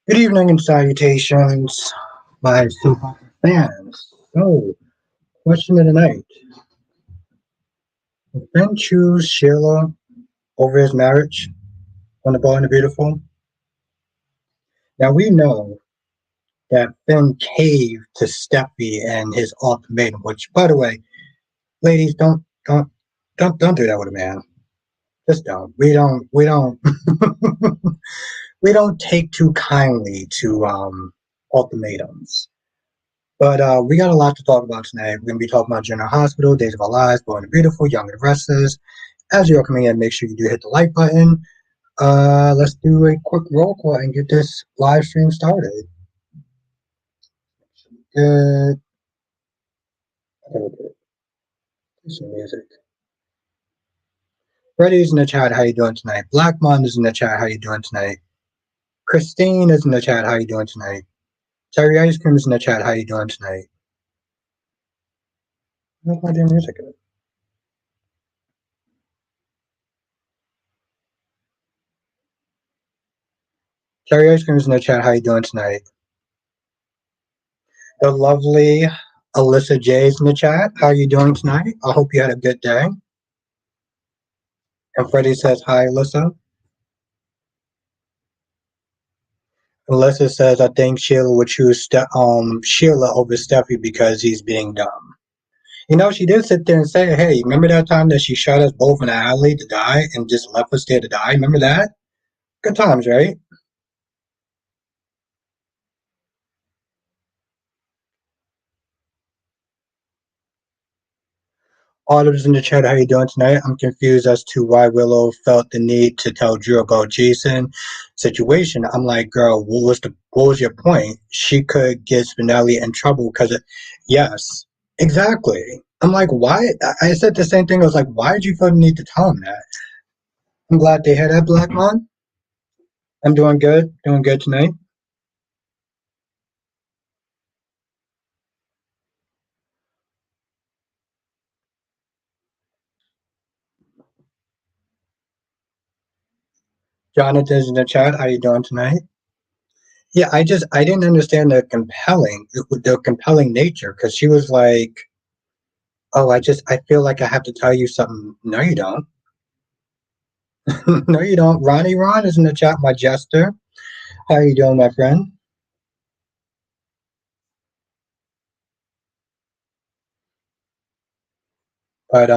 Good evening and salutations, my super fans. So, question of the night. Would Ben choose Sheila over his marriage on the Bold and the Beautiful? Now, we know that Finn caved to Steffi and his ultimatum, which, by the way, ladies, don't do that with a man. Just don't. We don't, we don't take too kindly to ultimatums. But we got a lot to talk about tonight. We're going to be talking about General Hospital, Days of Our Lives, Born and Beautiful, Young and Restless. As you're coming in, make sure you do hit the like button. Let's do a quick roll call and get this live stream started. Good. Do some music. Freddie's in the chat. How you doing tonight? Black Mon is in the chat. How you doing tonight? Christine is in the chat. How you doing tonight? Terry Ice Cream is in the chat. How you doing tonight? Where's my damn music? Terry Ice Cream is in the chat. How you doing tonight? The lovely Alyssa J is in the chat. How are you doing tonight? I hope you had a good day. And Freddie says, hi, Alyssa. Alyssa says, I think Sheila would choose Sheila over Steffi because he's being dumb. You know, she did sit there and say, hey, remember that time that she shot us both in the alley to die and just left us there to die? Remember that? Good times, right? Autumn's in the chat. How you doing tonight? I'm confused as to why Willow felt the need to tell Drew about Jason situation. I'm like, girl, what was your point? She could get Spinelli in trouble because of yes, exactly. I'm like, why? I said the same thing. I was like, why did you feel the need to tell him that? I'm glad they had that black on. I'm doing good tonight. Jonathan's in the chat. How you doing tonight? Yeah, I didn't understand the compelling nature because she was like, oh, I feel like I have to tell you something. No, you don't. No, you don't. Ronnie Ron is in the chat, my jester. How you doing, my friend? But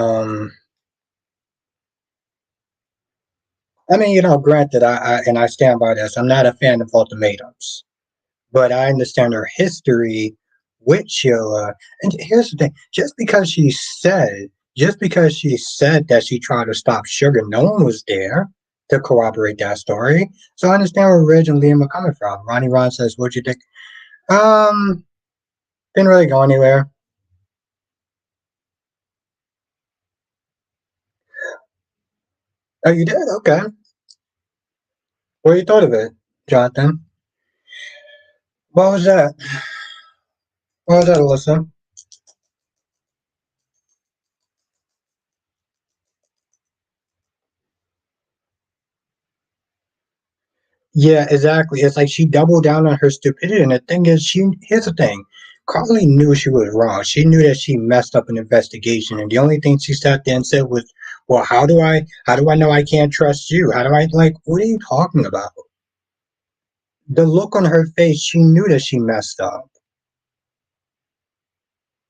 I mean, granted, I stand by this. I'm not a fan of ultimatums, but I understand her history with Sheila. And here's the thing: just because she said that she tried to stop Sugar, no one was there to corroborate that story. So I understand where Ridge and Liam are coming from. Ronnie Ron says, "What'd you think?" Um, didn't really go anywhere. Oh, you did? Okay. What you thought of it, Jonathan? What was that? What was that, Alyssa? Yeah, exactly. It's like she doubled down on her stupidity. And the thing is, here's the thing. Carly knew she was wrong. She knew that she messed up an investigation, and the only thing she sat there and said was, "Well, how do I know I can't trust you? How do I like? What are you talking about?" The look on her face, she knew that she messed up.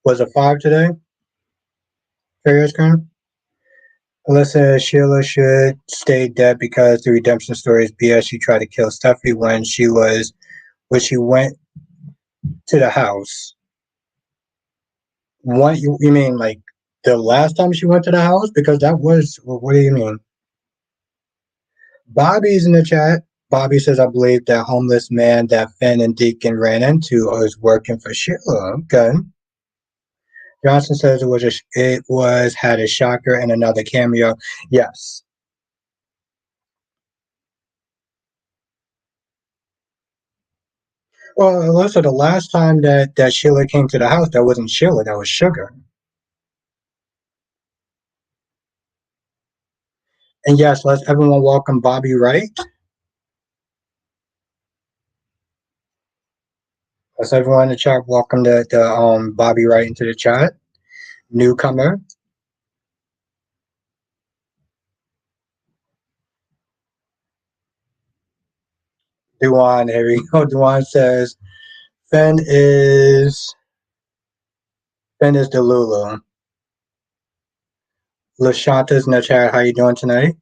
Was it five today? Curious, Alyssa Sheila should stay dead because the redemption story is BS. She tried to kill Steffi when she went to the house. What you mean like the last time she went to the house? Because that was what do you mean? Bobby's in the chat. Bobby says I believe that homeless man that Finn and Deacon ran into is working for Sheila. Okay. Johnson says it was had a shocker and another cameo. Yes. Well, Alyssa, the last time that Sheila came to the house, that wasn't Sheila, that was Sugar. And yes, let's everyone welcome Bobby Wright. Let's everyone in the chat welcome the Bobby right into the chat. Newcomer. Duan, here we go. Duan says Finn is Delulu. Lashanta's in the chat. How you doing tonight?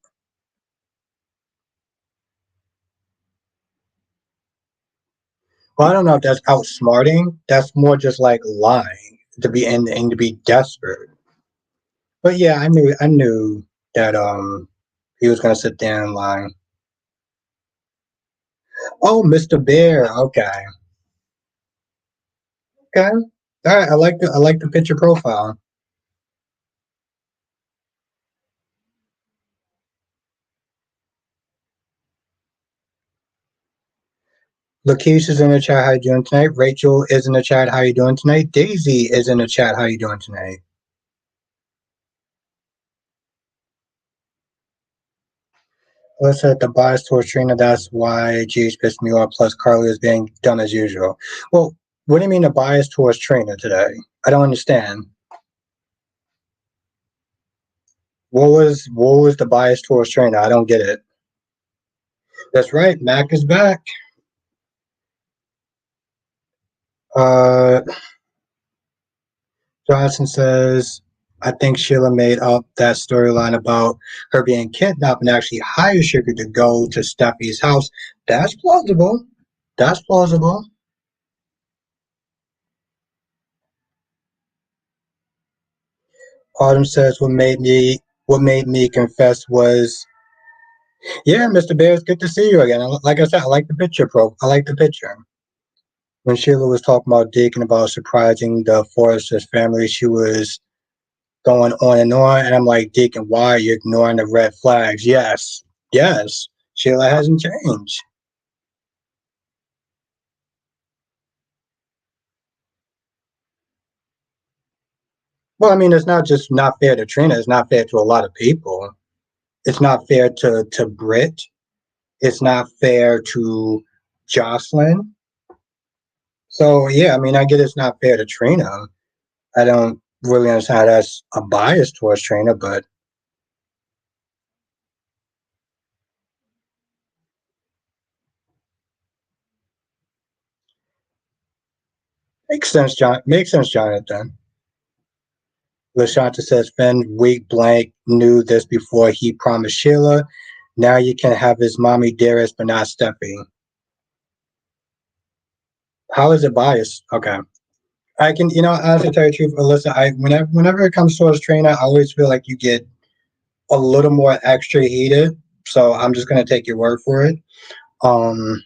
Well, I don't know if that's outsmarting. That's more just like lying to be and to be desperate. But yeah, I knew that he was gonna sit there and lie. Oh, Mr. Bear. Okay. Okay. All right. I like the picture profile. Lakeisha's in the chat. How you doing tonight? Rachel is in the chat. How you doing tonight? Daisy is in the chat. How you doing tonight? Let's at the bias towards Trina. That's why GH pissed me off. Plus, Carly is being dumb as usual. Well, what do you mean a bias towards Trina today? I don't understand. What was the bias towards Trina? I don't get it. That's right. Mac is back. Uh, Johnson says, I think Sheila made up that storyline about her being kidnapped and actually hired Sugar to go to Steffi's house. That's plausible. That's plausible. Autumn says, what made me confess was, yeah, Mr. Bear, it's good to see you again. Like I said, I like the picture, bro. I like the picture. When Sheila was talking about Deacon about surprising the Forrester's family, she was going on, and I'm like, Deacon, why are you ignoring the red flags? Yes, yes, Sheila hasn't changed. Well, I mean, it's not just not fair to Trina. It's not fair to a lot of people. It's not fair to Britt. It's not fair to Jocelyn. So yeah, I mean, I get it's not fair to Trina. I don't really understand how that's a bias towards Trina, but makes sense, John. Makes sense, Jonathan. Lashanta says Finn weak blank knew this before he promised Sheila. Now you can have his mommy dearest, but not Steffi. How is it biased? Okay. I can, honestly tell you the truth, Alyssa, whenever it comes towards Trina, I always feel like you get a little more extra heated. So I'm just gonna take your word for it. Um,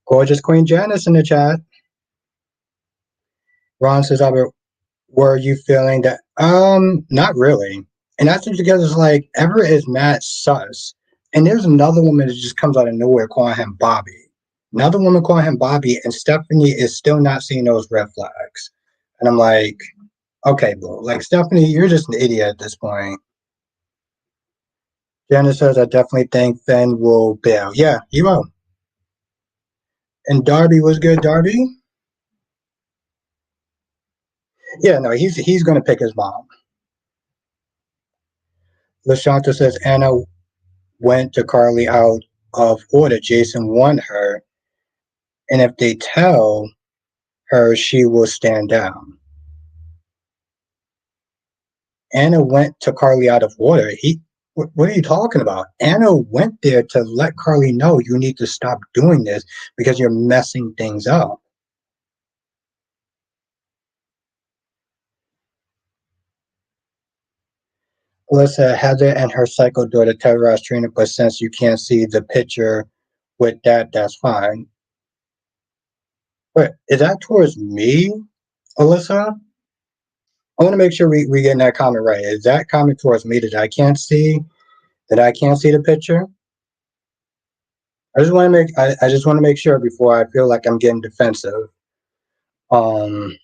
Gorgeous Queen Janice in the chat. Ron says, Albert, were you feeling that? Not really. And that's what together is like, Everett is mad sus. And there's another woman that just comes out of nowhere calling him Bobby. Another woman calling him Bobby, and Stephanie is still not seeing those red flags. And I'm like, okay, bro. Like, Stephanie, you're just an idiot at this point. Janice says, I definitely think Finn will bail. Yeah, he will. And Darby was good, Darby? Yeah, no, he's going to pick his mom. LaShanta says, Anna went to Carly out of order. Jason won her. And if they tell her, she will stand down. Anna went to Carly out of order. What are you talking about? Anna went there to let Carly know you need to stop doing this because you're messing things up. Alyssa, Heather and her psycho daughter terrorized Trina, but since you can't see the picture with that, that's fine. But is that towards me, Alyssa? I want to make sure we get that comment right. Is that comment towards me that I can't see? That I can't see the picture? I just want to make sure before I feel like I'm getting defensive. Um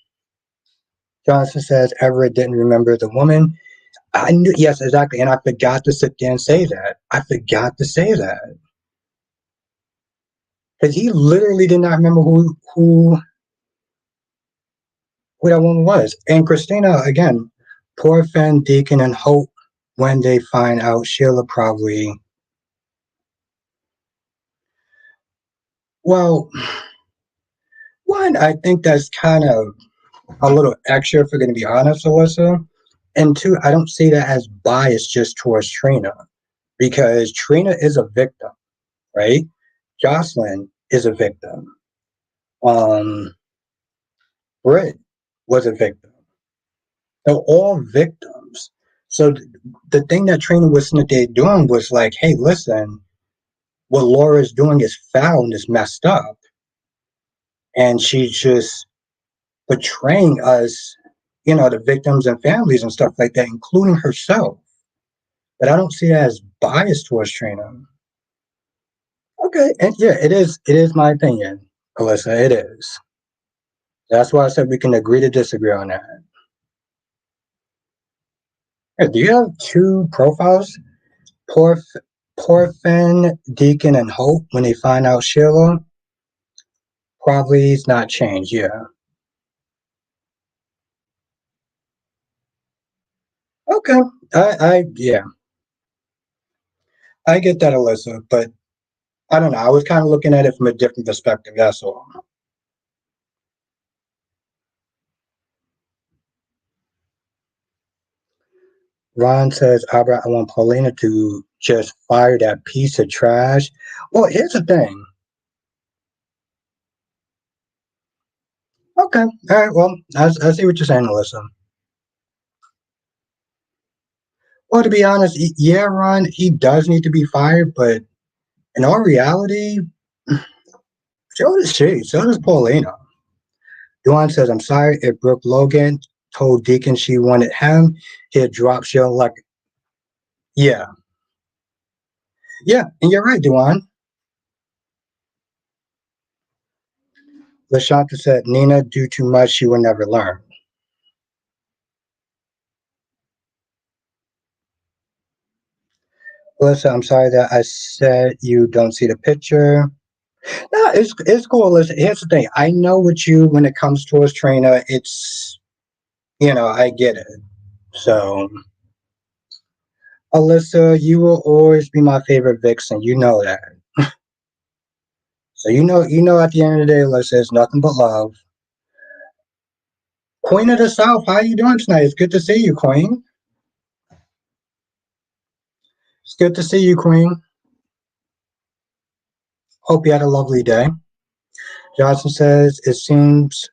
Johnson says Everett didn't remember the woman. I knew, yes, exactly. And I forgot to sit there and say that. I forgot to say that. Because he literally did not remember who that woman was. And Christina, again, poor Finn, Deacon, and Hope, when they find out, Sheila probably, well, one, I think that's kind of a little extra, if we're going to be honest, Alyssa. And two, I don't see that as bias just towards Trina, because Trina is a victim, right? Jocelyn is a victim. Um, Britt was a victim. They're all victims. So the thing that Trina was sitting there doing was like, hey, listen, what Laura is doing is foul and is messed up. And she's just betraying us, the victims and families and stuff like that, including herself. But I don't see that as bias towards Trina. Okay, and yeah, it is my opinion, Alyssa, it is. That's why I said we can agree to disagree on that. Hey, do you have two profiles? Poor, poor Finn, Deacon, and Hope, when they find out Sheila, probably it's not changed, yeah. Okay, yeah, I get that, Alyssa, but I don't know. I was kind of looking at it from a different perspective, that's all. Ron says, Albert, I want Paulina to just fire that piece of trash. Well, here's the thing. Okay, all right, well, I see what you're saying, Alyssa. Well, to be honest, yeah, Ron, he does need to be fired, but in all reality, so does she. So does Paulina. Duane says, I'm sorry if Brooke Logan told Deacon she wanted him. He'd drop Sheila like, yeah. Yeah, and you're right, Duane. LaShanta said, Nina, do too much, she will never learn. Alyssa, I'm sorry that I said you don't see the picture. No, it's cool. Listen, here's the thing. I know with you when it comes towards Trina, I get it. So, Alyssa, you will always be my favorite vixen. You know that. So at the end of the day, Alyssa, it's nothing but love. Queen of the South, how you doing tonight? It's good to see you, Queen. It's good to see you, Queen. Hope you had a lovely day. Johnson says, it seems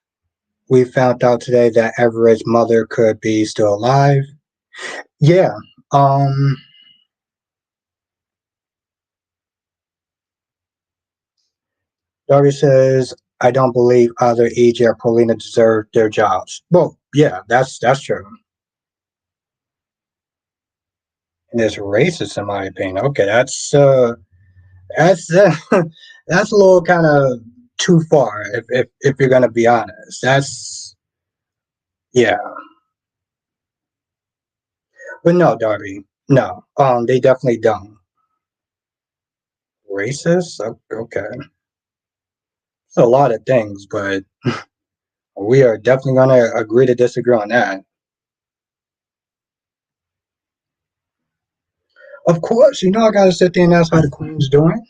we found out today that Everett's mother could be still alive. Yeah. Um, Darby says, I don't believe either EJ or Paulina deserve their jobs. Well, yeah, that's true. And it's racist in my opinion. Okay, that's that's a little kind of too far if you're gonna be honest. That's yeah. But no, Darby. No. They definitely don't. Racist? Okay. It's a lot of things, but we are definitely gonna agree to disagree on that. Of course, I gotta sit there and ask how the Queen's doing.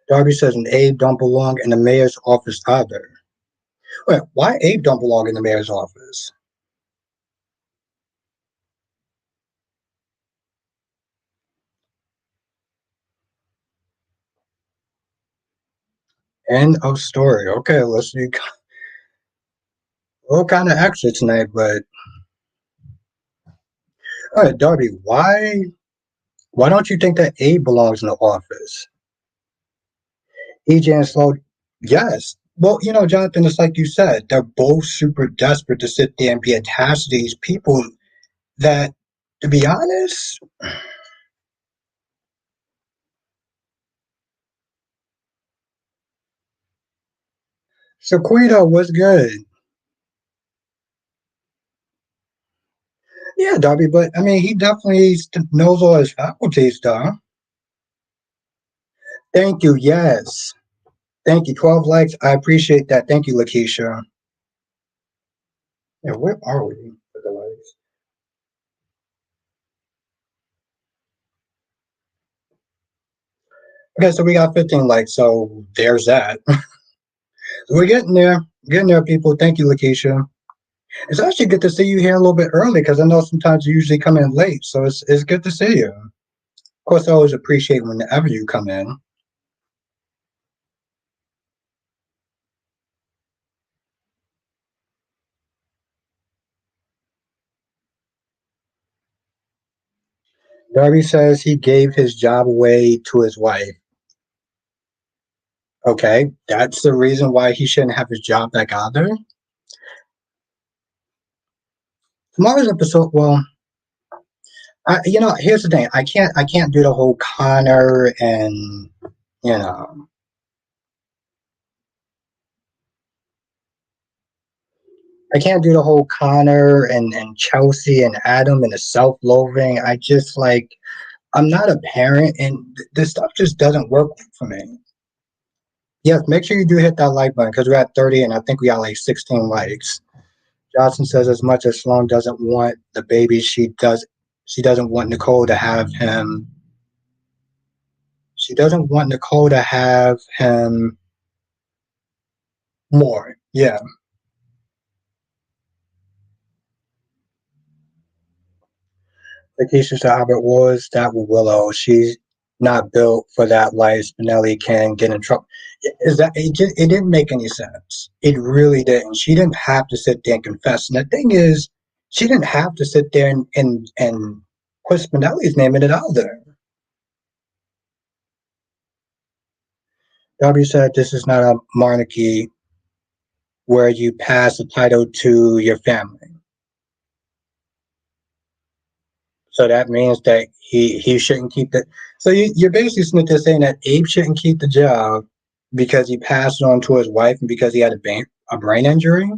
Darby says, and Abe don't belong in the mayor's office either. Wait, why Abe don't belong in the mayor's office? End of story. Okay, let's see. All kind of extra tonight, but all right, Darby, why don't you think that Abe belongs in the office? EJ and Slow, yes. Well, Jonathan, it's like you said, they're both super desperate to sit there and be attached to these people that, to be honest, Sequito was good. Yeah, Darby, but I mean, he definitely knows all his faculties, though. Thank you. Yes. Thank you. 12 likes. I appreciate that. Thank you, Lakeisha. Yeah, where are we for the likes? Okay, so we got 15 likes, so there's that. We're getting there. Getting there, people. Thank you, Lakeisha. It's actually good to see you here a little bit early because I know sometimes you usually come in late, so it's good to see you. Of course, I always appreciate whenever you come in. Darby says he gave his job away to his wife. Okay, that's the reason why he shouldn't have his job back either. Tomorrow's episode, well, here's the thing. I can't do the whole Connor and you know, I can't do the whole Connor and Chelsea and Adam and the self-loathing. I just like I'm not a parent, and this stuff just doesn't work for me. Yes, make sure you do hit that like button because we're at 30, and I think we got like 16 likes. Johnson says as much as Sloan doesn't want the baby, she doesn't want Nicole to have him. She doesn't want Nicole to have him more. Yeah. Lakeisha to Albert Woods, that with Willow. She's not built for that life. Spinelli can get in trouble. Is that it didn't make any sense. It really didn't. She didn't have to sit there and confess. And the thing is, she didn't have to sit there and put Spinelli's name in it either. W said this is not a monarchy where you pass the title to your family. So that means that he shouldn't keep the. So you're basically saying that Abe shouldn't keep the job because he passed it on to his wife and because he had a brain injury.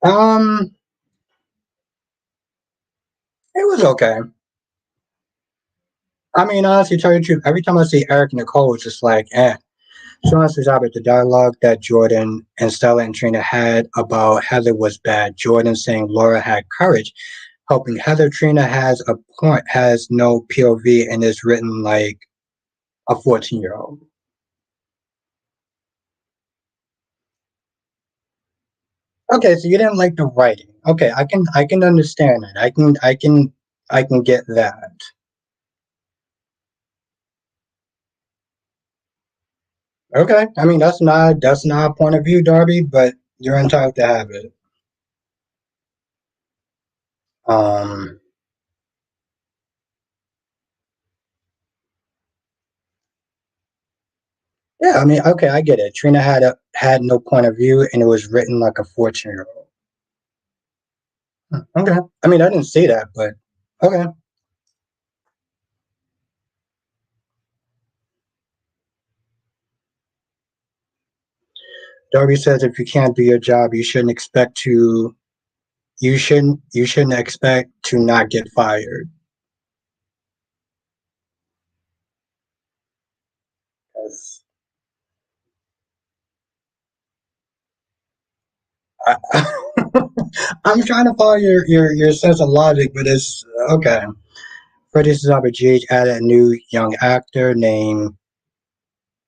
Um, it was okay. I mean, honestly, tell you the truth, every time I see Eric and Nicole, it's just like, eh. So honestly, Robert, the dialogue that Jordan and Stella and Trina had about Heather was bad. Jordan saying Laura had courage, helping Heather. Trina has a point, has no POV, and is written like a 14-year-old. Okay, so you didn't like the writing. Okay, I can understand it. I can get that. Okay, I mean that's not a point of view, Darby, but you're entitled to have it. Um, yeah, I mean, okay, I get it. Trina had no point of view, and it was written like a 14-year-old. Okay, I mean, I didn't see that, but okay. Darby says if you can't do your job, you shouldn't expect to not get fired. 'Cause I, I'm trying to follow your sense of logic, but it's okay. Freddie Zabajig added a new young actor named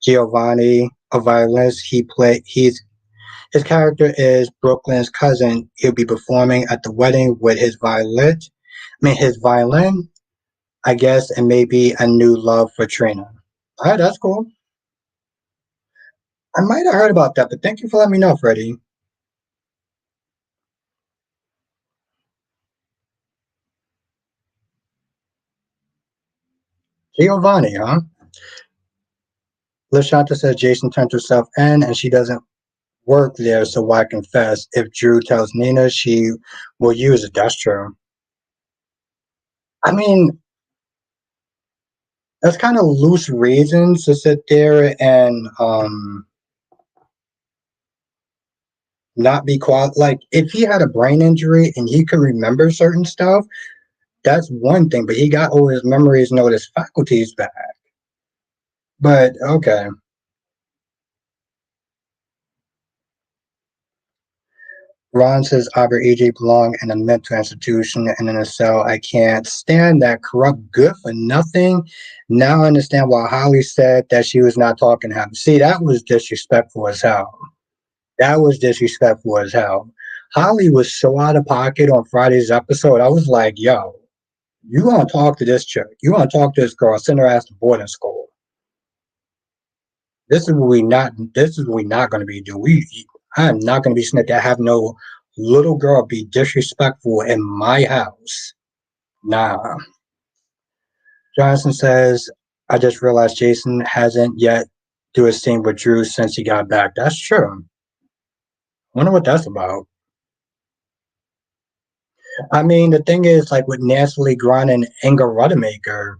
Giovanni, a violinist. His character is Brooklyn's cousin. He'll be performing at the wedding with his violin, I guess, and maybe a new love for Trina. All right, that's cool. I might have heard about that, but thank you for letting me know, Freddie. Giovanni, huh? Lashanta says Jason turned herself in and she doesn't work there, so why confess? If Drew tells Nina, she will use it. That's true. I mean, That's kind of loose reasons to sit there and not be quiet. Like if he had a brain injury and he could remember certain stuff, that's one thing. But he got all his memories and all his faculties back. But okay. Ron says Albert EJ belong in a mental institution and in a cell. I can't stand that corrupt good for nothing. Now I understand why Holly said that she was not talking to him. See, that was disrespectful as hell. That was disrespectful as hell. Holly was so out of pocket on Friday's episode. I was like, yo, you gonna talk to this chick. You gonna talk to this girl, send her ass to boarding school. This is what we not gonna be doing. I am not gonna be sitting there have no little girl be disrespectful in my house. Nah. Johnson says, I just realized Jason hasn't yet do a scene with Drew since he got back. That's true. Wonder what that's about. I mean, the thing is, like with Nancy Grant and Inga Rudemaker,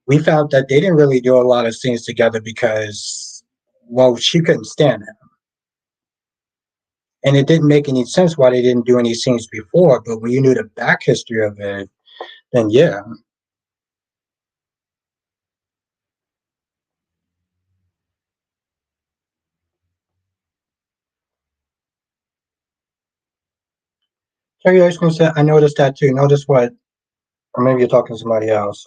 we found that they didn't really do a lot of scenes together because, well, she couldn't stand him. And it didn't make any sense why they didn't do any scenes before. But when you knew the back history of it, then yeah. Terry Ashton said, I noticed that too. Notice what? Or maybe you're talking to somebody else.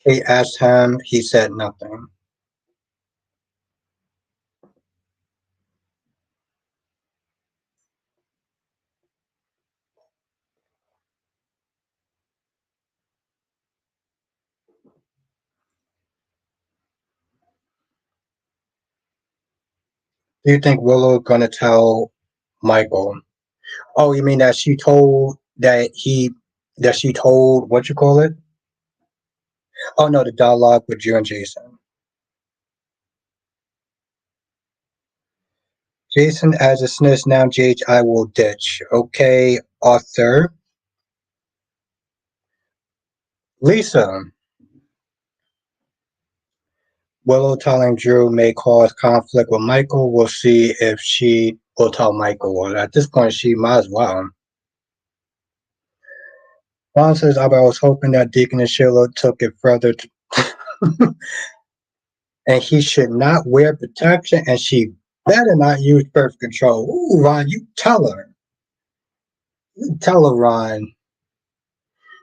Kate asked him. He said nothing. Do you think Willow gonna tell Michael? Oh, you mean that she told what you call it? Oh no, the dialogue with you and Jason. Jason as a snitch now, JH, I will ditch. Okay, Arthur. Lisa. Willow telling Drew may cause conflict with Michael. We'll see if she will tell Michael. Well, at this point, she might as well. Ron says, I was hoping that Deacon and Sheila took it further and he should not wear protection and she better not use birth control. Ooh, Ron, you tell her. You tell her, Ron.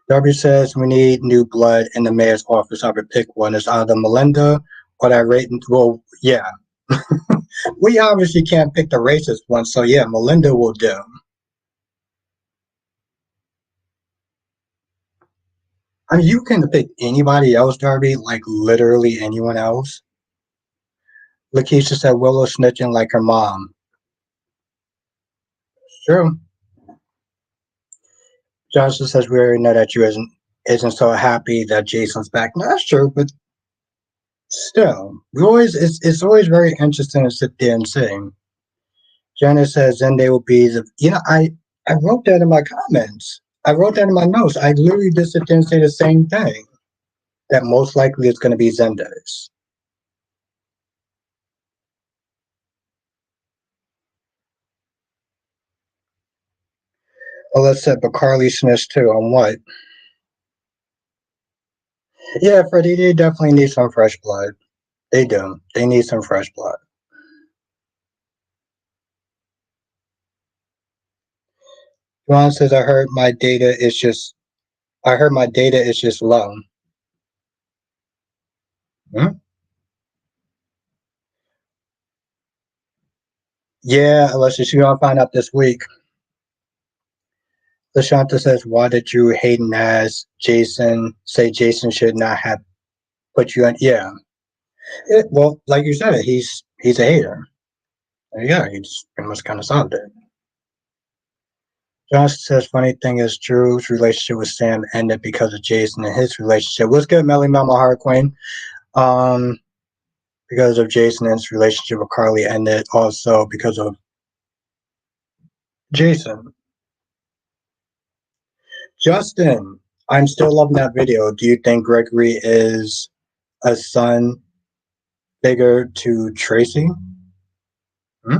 W says we need new blood in the mayor's office. I would pick one. It's either Melinda or that rating. Well, yeah. We obviously can't pick the racist one, so yeah, Melinda will do. I mean, you can pick anybody else, Darby, like literally anyone else. Lakeisha said Willow snitching like her mom. True. Johnson says we already know that you isn't so happy that Jason's back. No, that's true, but still, we always it's always very interesting to sit there and sing. Janice says then they will be the I wrote that in my comments. I wrote that in my notes. I literally just sit there and say the same thing. That most likely it's gonna be Zenda's. Well, let's said but Carly snitched too on what? Yeah, Freddie, they definitely need some fresh blood. They do. They need some fresh blood. Ron says I heard my data is just low. Hmm? Yeah, Alessia, she's gonna find out this week. Lashanta says, why did you Hayden as Jason say Jason should not have put you in? Yeah. Well, like you said, he's a hater. Yeah, he just pretty much kind of solved it. Johnson says, funny thing is Drew's relationship with Sam ended because of Jason and his relationship. What's good, Melly Mama Heart Queen? Um, because of Jason's relationship with Carly ended, also because of Jason. Justin, I'm still loving that video. Do you think Gregory is a son figure to Tracy? Hmm?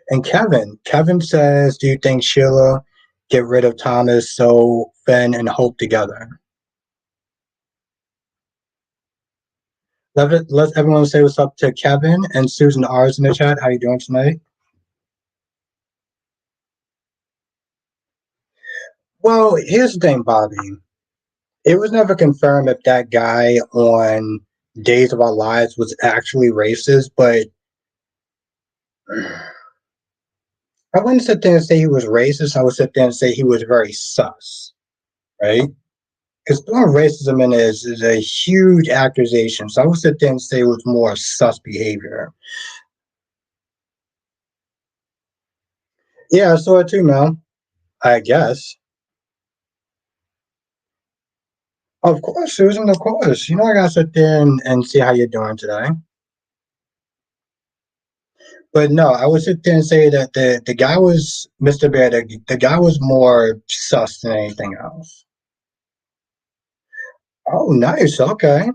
And Kevin says, do you think Sheila get rid of Thomas so Finn and Hope together? Let everyone say what's up to Kevin and Susan R's in the chat. How you doing tonight? Well, here's the thing, Bobby. It was never confirmed if that guy on Days of Our Lives was actually racist, but I wouldn't sit there and say he was racist. I would sit there and say he was very sus, right? Because throwing racism in is a huge accusation. So I would sit there and say it was more sus behavior. Yeah, I saw it too, man. I guess. Of course, Susan, of course. You know, I gotta sit there and see how you're doing today. But no, I would sit there and say that the guy was Mr. Bear. The guy was more sus than anything else. Oh, nice. Okay.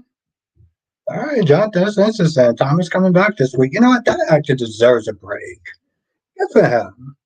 All right, Jonathan. That's interesting. Tommy's coming back this week. You know what? That actor deserves a break. Good for him.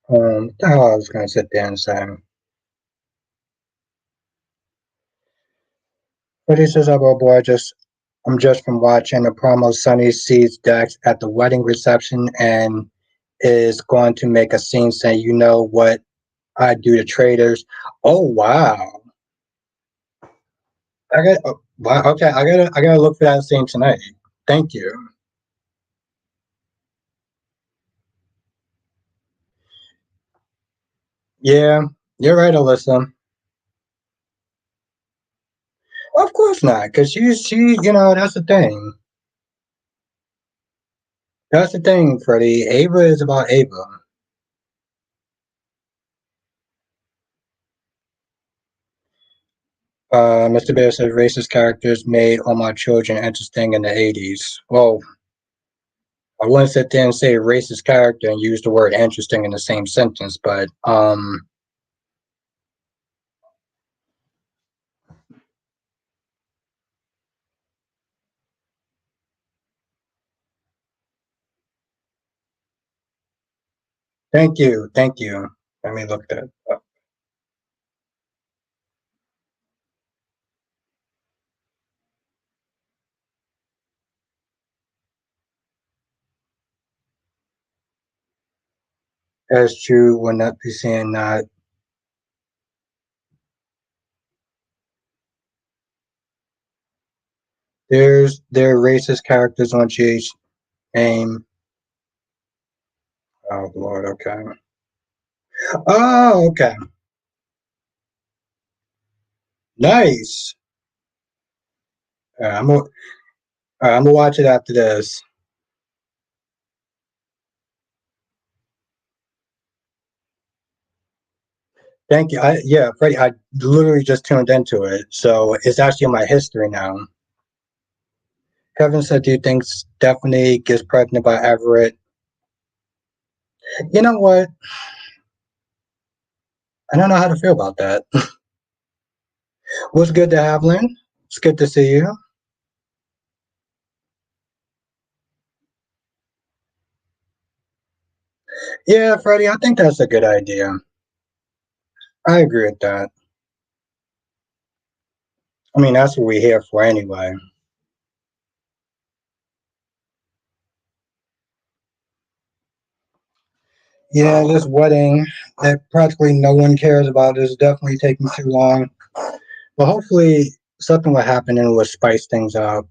The hell I was gonna sit there and say. But he says, "Oh boy, I'm just from watching the promo. Sonny sees Dex at the wedding reception and is going to make a scene saying, you know what I do to traders." Oh wow. I got wow, okay, I gotta look for that scene tonight. Thank you. Yeah, you're right, Alyssa. Of course not, because that's the thing. That's the thing, Freddie. Ava is about Ava. Mr. Bear says racist characters made all my children interesting in the 80s. Well, I wouldn't sit there and say racist character and use the word interesting in the same sentence, but thank you, thank you. Let me look that up. As true, will not be saying that. There are racist characters on Jay's name. Oh Lord, okay. Oh, okay. Nice. I'm gonna watch it after this. Thank you. Yeah, Freddie, I literally just tuned into it, so it's actually in my history now. Kevin said, "Do you think Stephanie gets pregnant by Everett?" You know what? I don't know how to feel about that. What's good to have, Lynn? It's good to see you. Yeah, Freddie, I think that's a good idea. I agree with that. I mean, that's what we're here for anyway. Yeah, this wedding that practically no one cares about is definitely taking too long. But hopefully something will happen and will spice things up.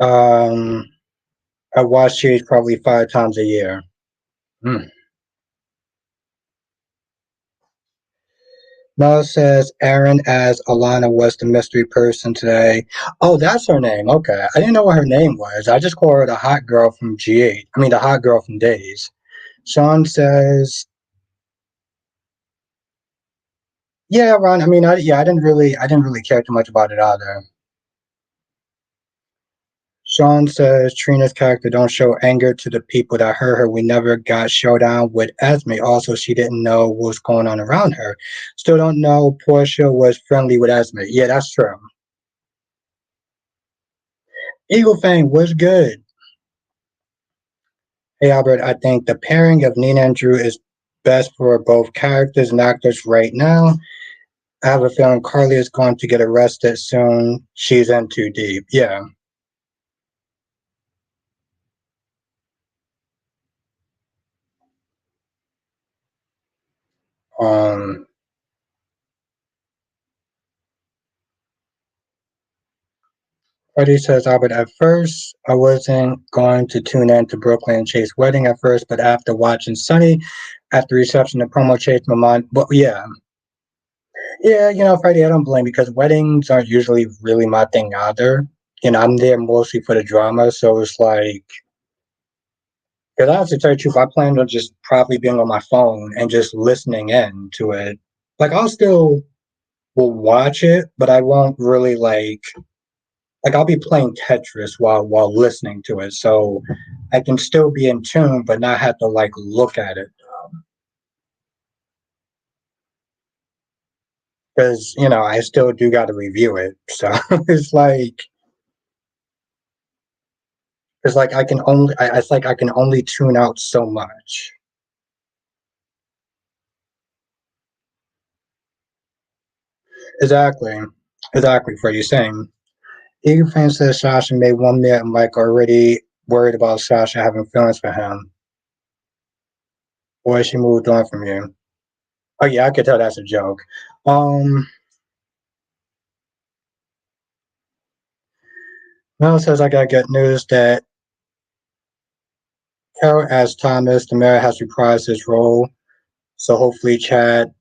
Um, I watch series probably 5 times a year. Hmm. Mel says Aaron as Alana was the mystery person today. Oh, that's her name. Okay. I didn't know what her name was. I just call her the hot girl from G8. I mean, the hot girl from Days. Sean says, yeah, Ron. I mean, I didn't really care too much about it either. Sean says Trina's character don't show anger to the people that hurt her. We never got showdown with Esme. Also, she didn't know what was going on around her. Still don't know Portia was friendly with Esme. Yeah, that's true. Eagle Fang was good. Hey Albert, I think the pairing of Nina and Drew is best for both characters and actors right now. I have a feeling Carly is going to get arrested soon. She's in too deep. Yeah. Um Freddie says, Albert, at first I wasn't going to tune in to Brooklyn and Chase wedding at first, but after watching Sunny at the reception, the promo changed my mind. But yeah. Yeah, Freddie, I don't blame you because weddings aren't usually really my thing either. I'm there mostly for the drama, so it's like because I have to tell you the truth, I plan on just probably being on my phone and just listening in to it. Like I'll still will watch it, but I won't really like I'll be playing Tetris while listening to it. So I can still be in tune but not have to like look at it. Because, I still do gotta review it. So it's like it's like I can only it's like I can only tune out so much. Exactly. Exactly, Freddie. Same. Eagle fan says Sasha made 1 minute and Mike already worried about Sasha having feelings for him. Boy, she moved on from you. Oh yeah, I could tell that's a joke. Um Mel says I got good news that Carol as Thomas, the mayor has reprised his role, so hopefully Chad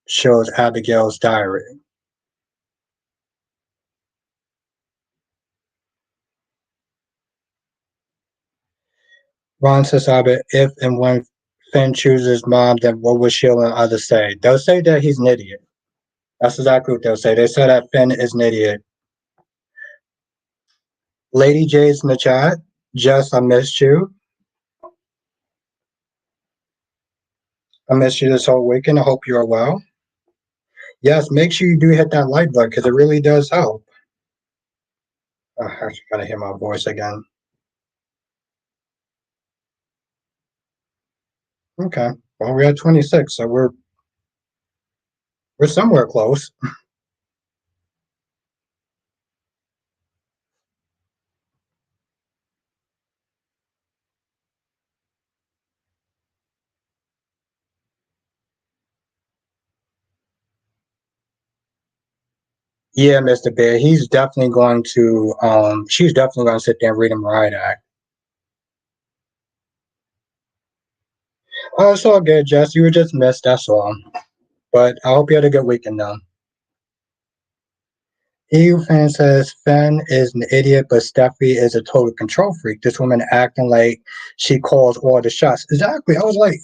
shows Abigail's diary. Ron says Albert, if and when Finn chooses mom, then what will Sheila and others say? They'll say that he's an idiot. That's exactly what they'll say. They say that Finn is an idiot. Lady J's in the chat. Jess, I missed you. I missed you this whole weekend. I hope you're well. Yes, make sure you do hit that like button because it really does help. I actually gotta hear my voice again. Okay. Well, we're at 26, so we're somewhere close. Yeah, Mr. Bear. He's definitely going to she's definitely gonna sit there and read him right act. Oh, it's all good, Jess. You were just missed, that's all. But I hope you had a good weekend though. EU fan says Finn is an idiot, but Steffi is a total control freak. This woman acting like she calls all the shots. Exactly. I was like,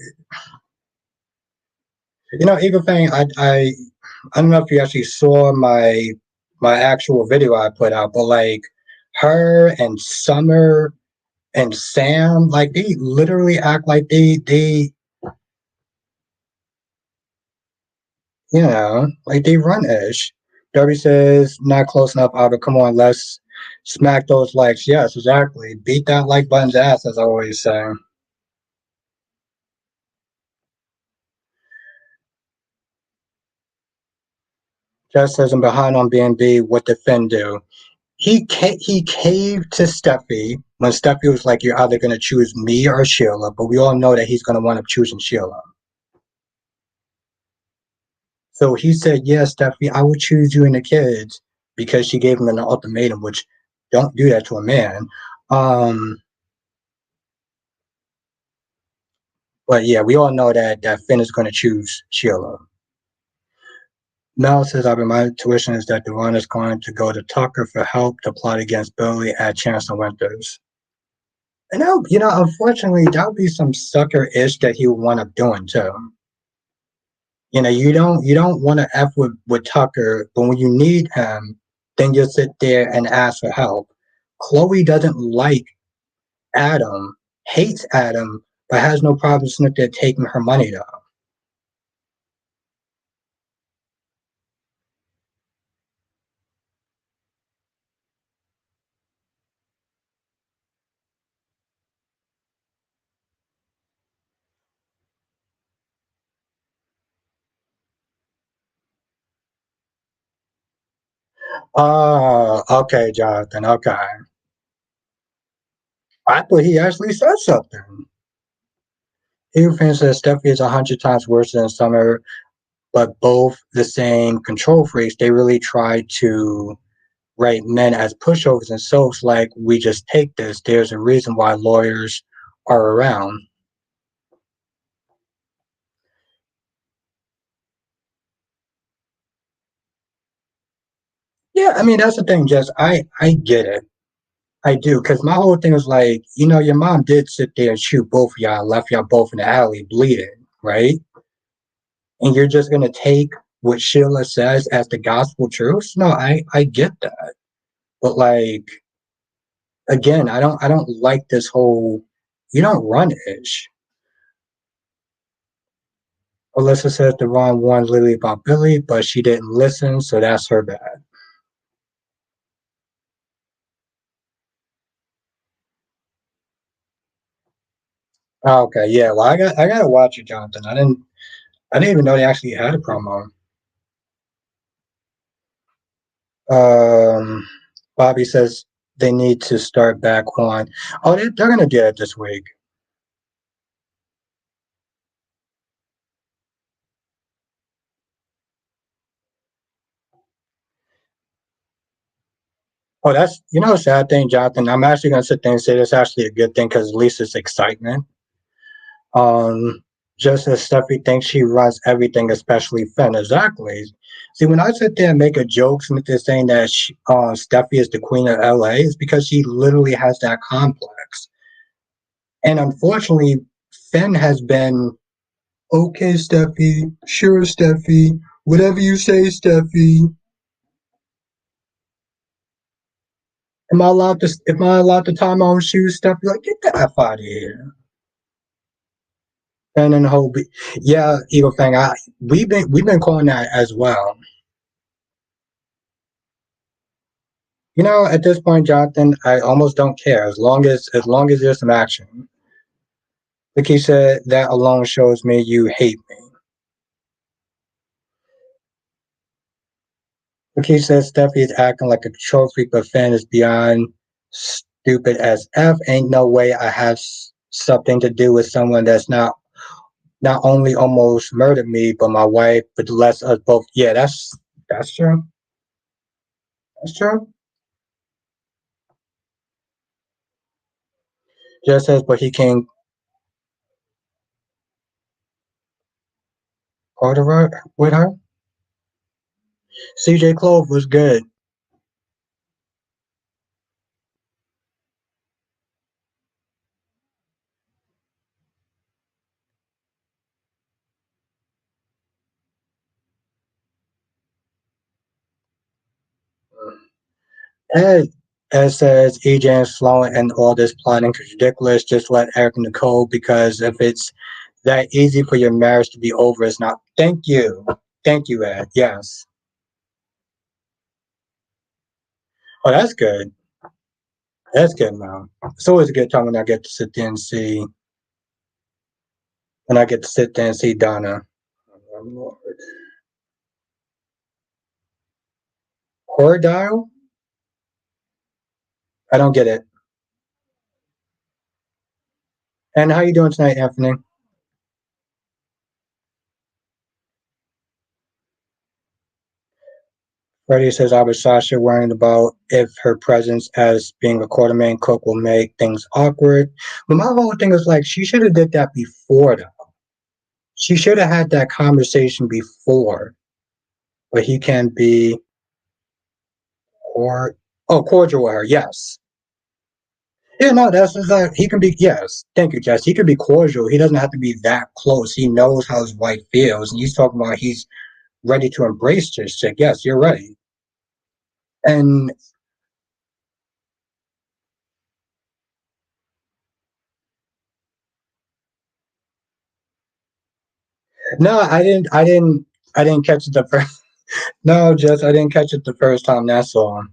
Eagle Fang, I don't know if you actually saw my actual video I put out, but like her and Summer and Sam, like they literally act like they like they run ish. Darby says not close enough, Albert. Come on, let's smack those likes. Yes, exactly. Beat that like button's ass, as I always say. Just as I'm behind on B&B, what did Finn do? He caved to Steffi when Steffi was like, "You're either going to choose me or Sheila," but we all know that he's going to wind up choosing Sheila. So he said, "Yeah, Steffi, I would choose you and the kids," because she gave him an ultimatum, which don't do that to a man. Um, but yeah, we all know that Finn is going to choose Sheila. Mel says, my intuition is that Devon is going to go to Tucker for help to plot against Billy at Chance and Winters. And that, unfortunately, that would be some sucker-ish that he would wind up doing too. You don't want to f with Tucker, but when you need him, then you'll sit there and ask for help. Chloe doesn't like Adam, hates Adam, but has no problem sitting there taking her money though. Oh, okay, Jonathan. Okay. I thought he actually said something. Even says Steffi is 100 times worse than Summer, but both the same control freaks. They really try to write men as pushovers and soaps like we just take this. There's a reason why lawyers are around. Yeah, I mean that's the thing, Jess. I get it. I do, because my whole thing was like, your mom did sit there and shoot both of y'all, left y'all both in the alley bleeding, right? And you're just gonna take what Sheila says as the gospel truth? No, I get that. But like again, I don't like this whole you don't run ish. Alyssa says the wrong one literally about Billy, but she didn't listen, so that's her bad. Oh, okay, yeah. Well, I gotta watch it, Jonathan. I didn't even know they actually had a promo. Um, Bobby says they need to start back on. Oh, they're gonna do it this week. Oh, that's a sad thing, Jonathan. I'm actually gonna sit there and say that's actually a good thing because at least it's excitement. Um, just as Steffi thinks she runs everything, especially Finn. Exactly. See, when I sit there and make a joke, with this saying that Steffi is the queen of LA, it's because she literally has that complex. And unfortunately, Finn has been okay, Steffi, sure, Steffi, whatever you say, Steffi. Am I allowed to tie my own shoes, Steffi? Like, get the F out of here. And then the whole, yeah, Eagle thing. We've been calling that as well. At this point, Jonathan, I almost don't care as long as there's some action. Like he said, that alone shows me you hate me. Like he said, Steffi is acting like a control freak, but Fan is beyond stupid as F. Ain't no way I have something to do with someone that's not only almost murdered me, but my wife, but less us both. Yeah, that's true. That's true. Just says, but he can order her with her. CJ Clove was good. Ed, Ed says EJ is flowing and all this plotting is ridiculous. Just let Eric and Nicole because if it's that easy for your marriage to be over, it's not. Thank you. Thank you, Ed. Yes. Oh, that's good. That's good, man. It's always a good time when I get to sit there and see Donna. Oh, Lord. Cordial? I don't get it. And how you doing tonight, Anthony? Freddie says I was Sasha worrying about if her presence as being a quartermain cook will make things awkward. But my whole thing is like she should have did that before though. She should have had that conversation before. But he can be or cordial with her, yes. Yeah, no, that's just like he can be yes. Thank you, Jess. He can be cordial. He doesn't have to be that close. He knows how his wife feels. And he's talking about he's ready to embrace this chick. Yes, you're right. And no, I didn't catch it the first. No, Jess, I didn't catch it the first time. That's all.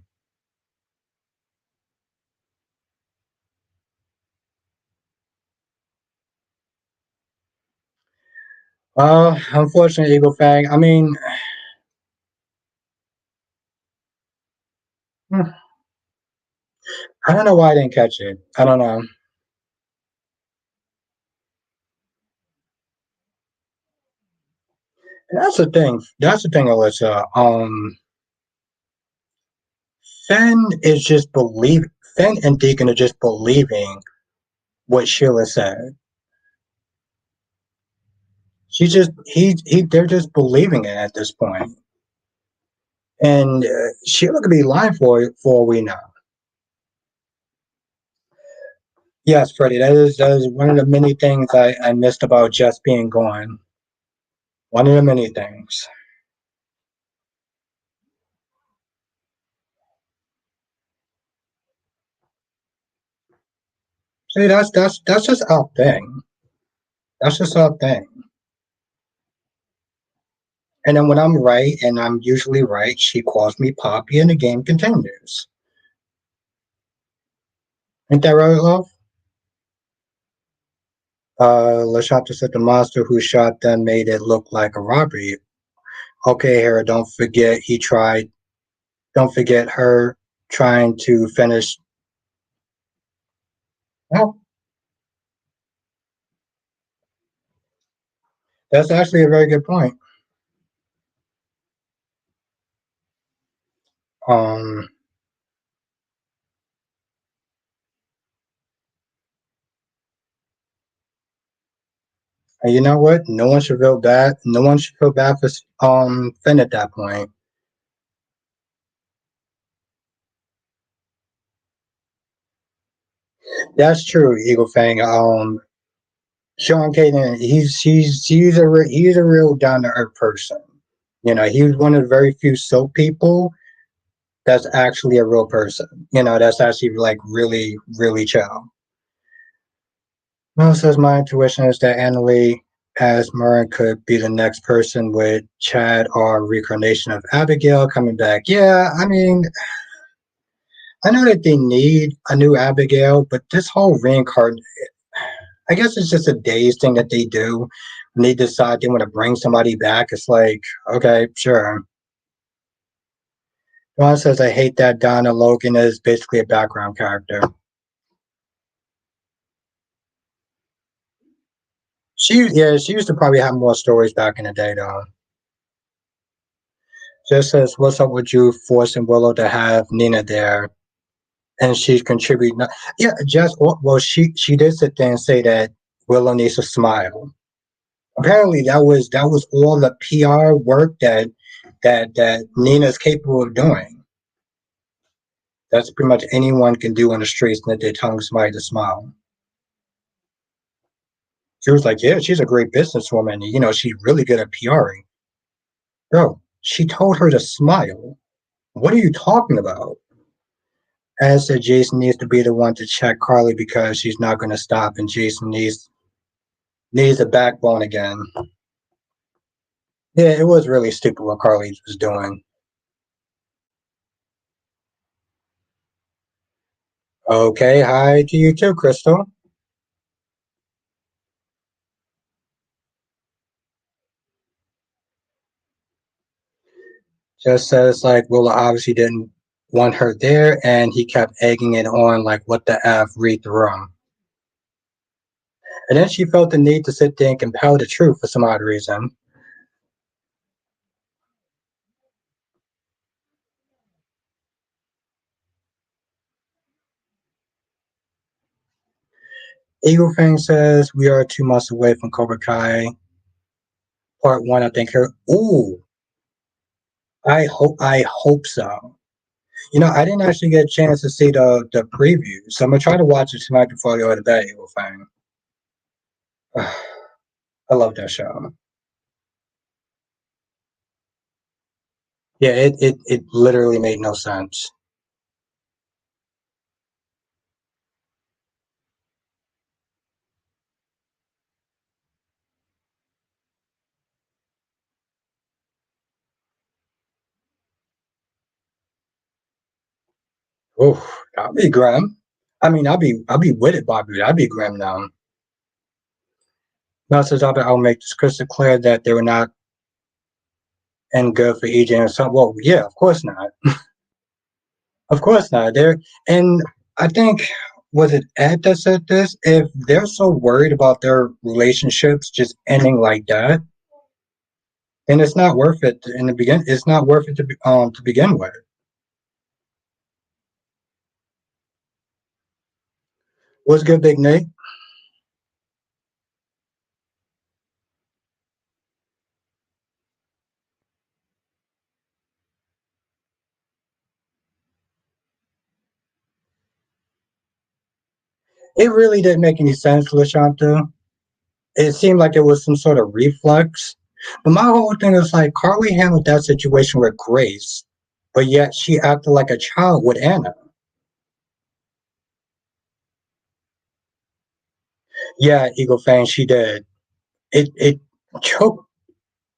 Unfortunately, Eagle Fang. I mean, I don't know why I didn't catch it. I don't know. And that's the thing. That's the thing, Alyssa. Finn is just believe. Finn and Deacon are just believing what Sheila said. She just he. They're just believing it at this point. And Sheila could be lying for all we know. Yes, Freddie, that is one of the many things I missed about just being gone. One of the many things. See, that's just our thing. That's just our thing. And then when I'm right, and I'm usually right, she calls me Poppy, and the game continues. Ain't that right, love? Lashata said the monster who shot them made it look like a robbery. Okay, Hera, don't forget he tried. Don't forget her trying to finish. Oh, that's actually a very good point. Um, and you know what? No one should feel bad. No one should feel bad for Finn at that point. That's true, Eagle Fang. Sean Caden, he's a real down to earth person. You know, he was one of the very few soap people that's actually a real person. You know, that's actually like really, really chill. Well, says my intuition is that Annalie as Murren could be the next person with Chad or reincarnation of Abigail coming back. Yeah, I mean, I know that they need a new Abigail, but this whole reincarnation, I guess it's just a days thing that they do. When they decide they want to bring somebody back, it's like, okay, sure. Ron says, I hate that Donna Logan is basically a background character. She used to probably have more stories back in the day, though. Just says, what's up with you forcing Willow to have Nina there? And she's contributing. Yeah, just well, she did sit there and say that Willow needs to smile. Apparently, that was all the PR work that Nina's capable of doing. That's pretty much anyone can do on the streets, and that they're telling somebody to smile. She was like, "Yeah, she's a great businesswoman. You know, she's really good at PRing." Bro, she told her to smile. What are you talking about? As said, Jason needs to be the one to check Carly because she's not going to stop, and Jason needs a backbone again. Yeah, it was really stupid what Carly was doing. Okay, hi to you too, Crystal. Just says like Willow obviously didn't want her there, and he kept egging it on like, "What the f? Read the room." And then she felt the need to sit there and compel the truth for some odd reason. Eagle Fang says we are 2 months away from Cobra Kai Part One. I think her. Ooh, I hope so. I didn't actually get a chance to see the preview, so I'm gonna try to watch it tonight before I go to bed. Eagle Fang. I love that show. Yeah, it literally made no sense. Oof, I'll be grim. I mean, I'll be with it, Bobby. I'll be grim now. Now, says I'll make this crystal clear that they were not and good for EJ and so. Well, yeah, of course not. Of course not. And I think was it Ed that said this? If they're so worried about their relationships just ending like that, then it's not worth it in the begin. It's not worth it to begin with. What's good, Big Nate? It really didn't make any sense, Lashanta. It seemed like it was some sort of reflex. But my whole thing is like Carly handled that situation with grace, but yet she acted like a child with Anna. Yeah, Eagle Fang, she did. It took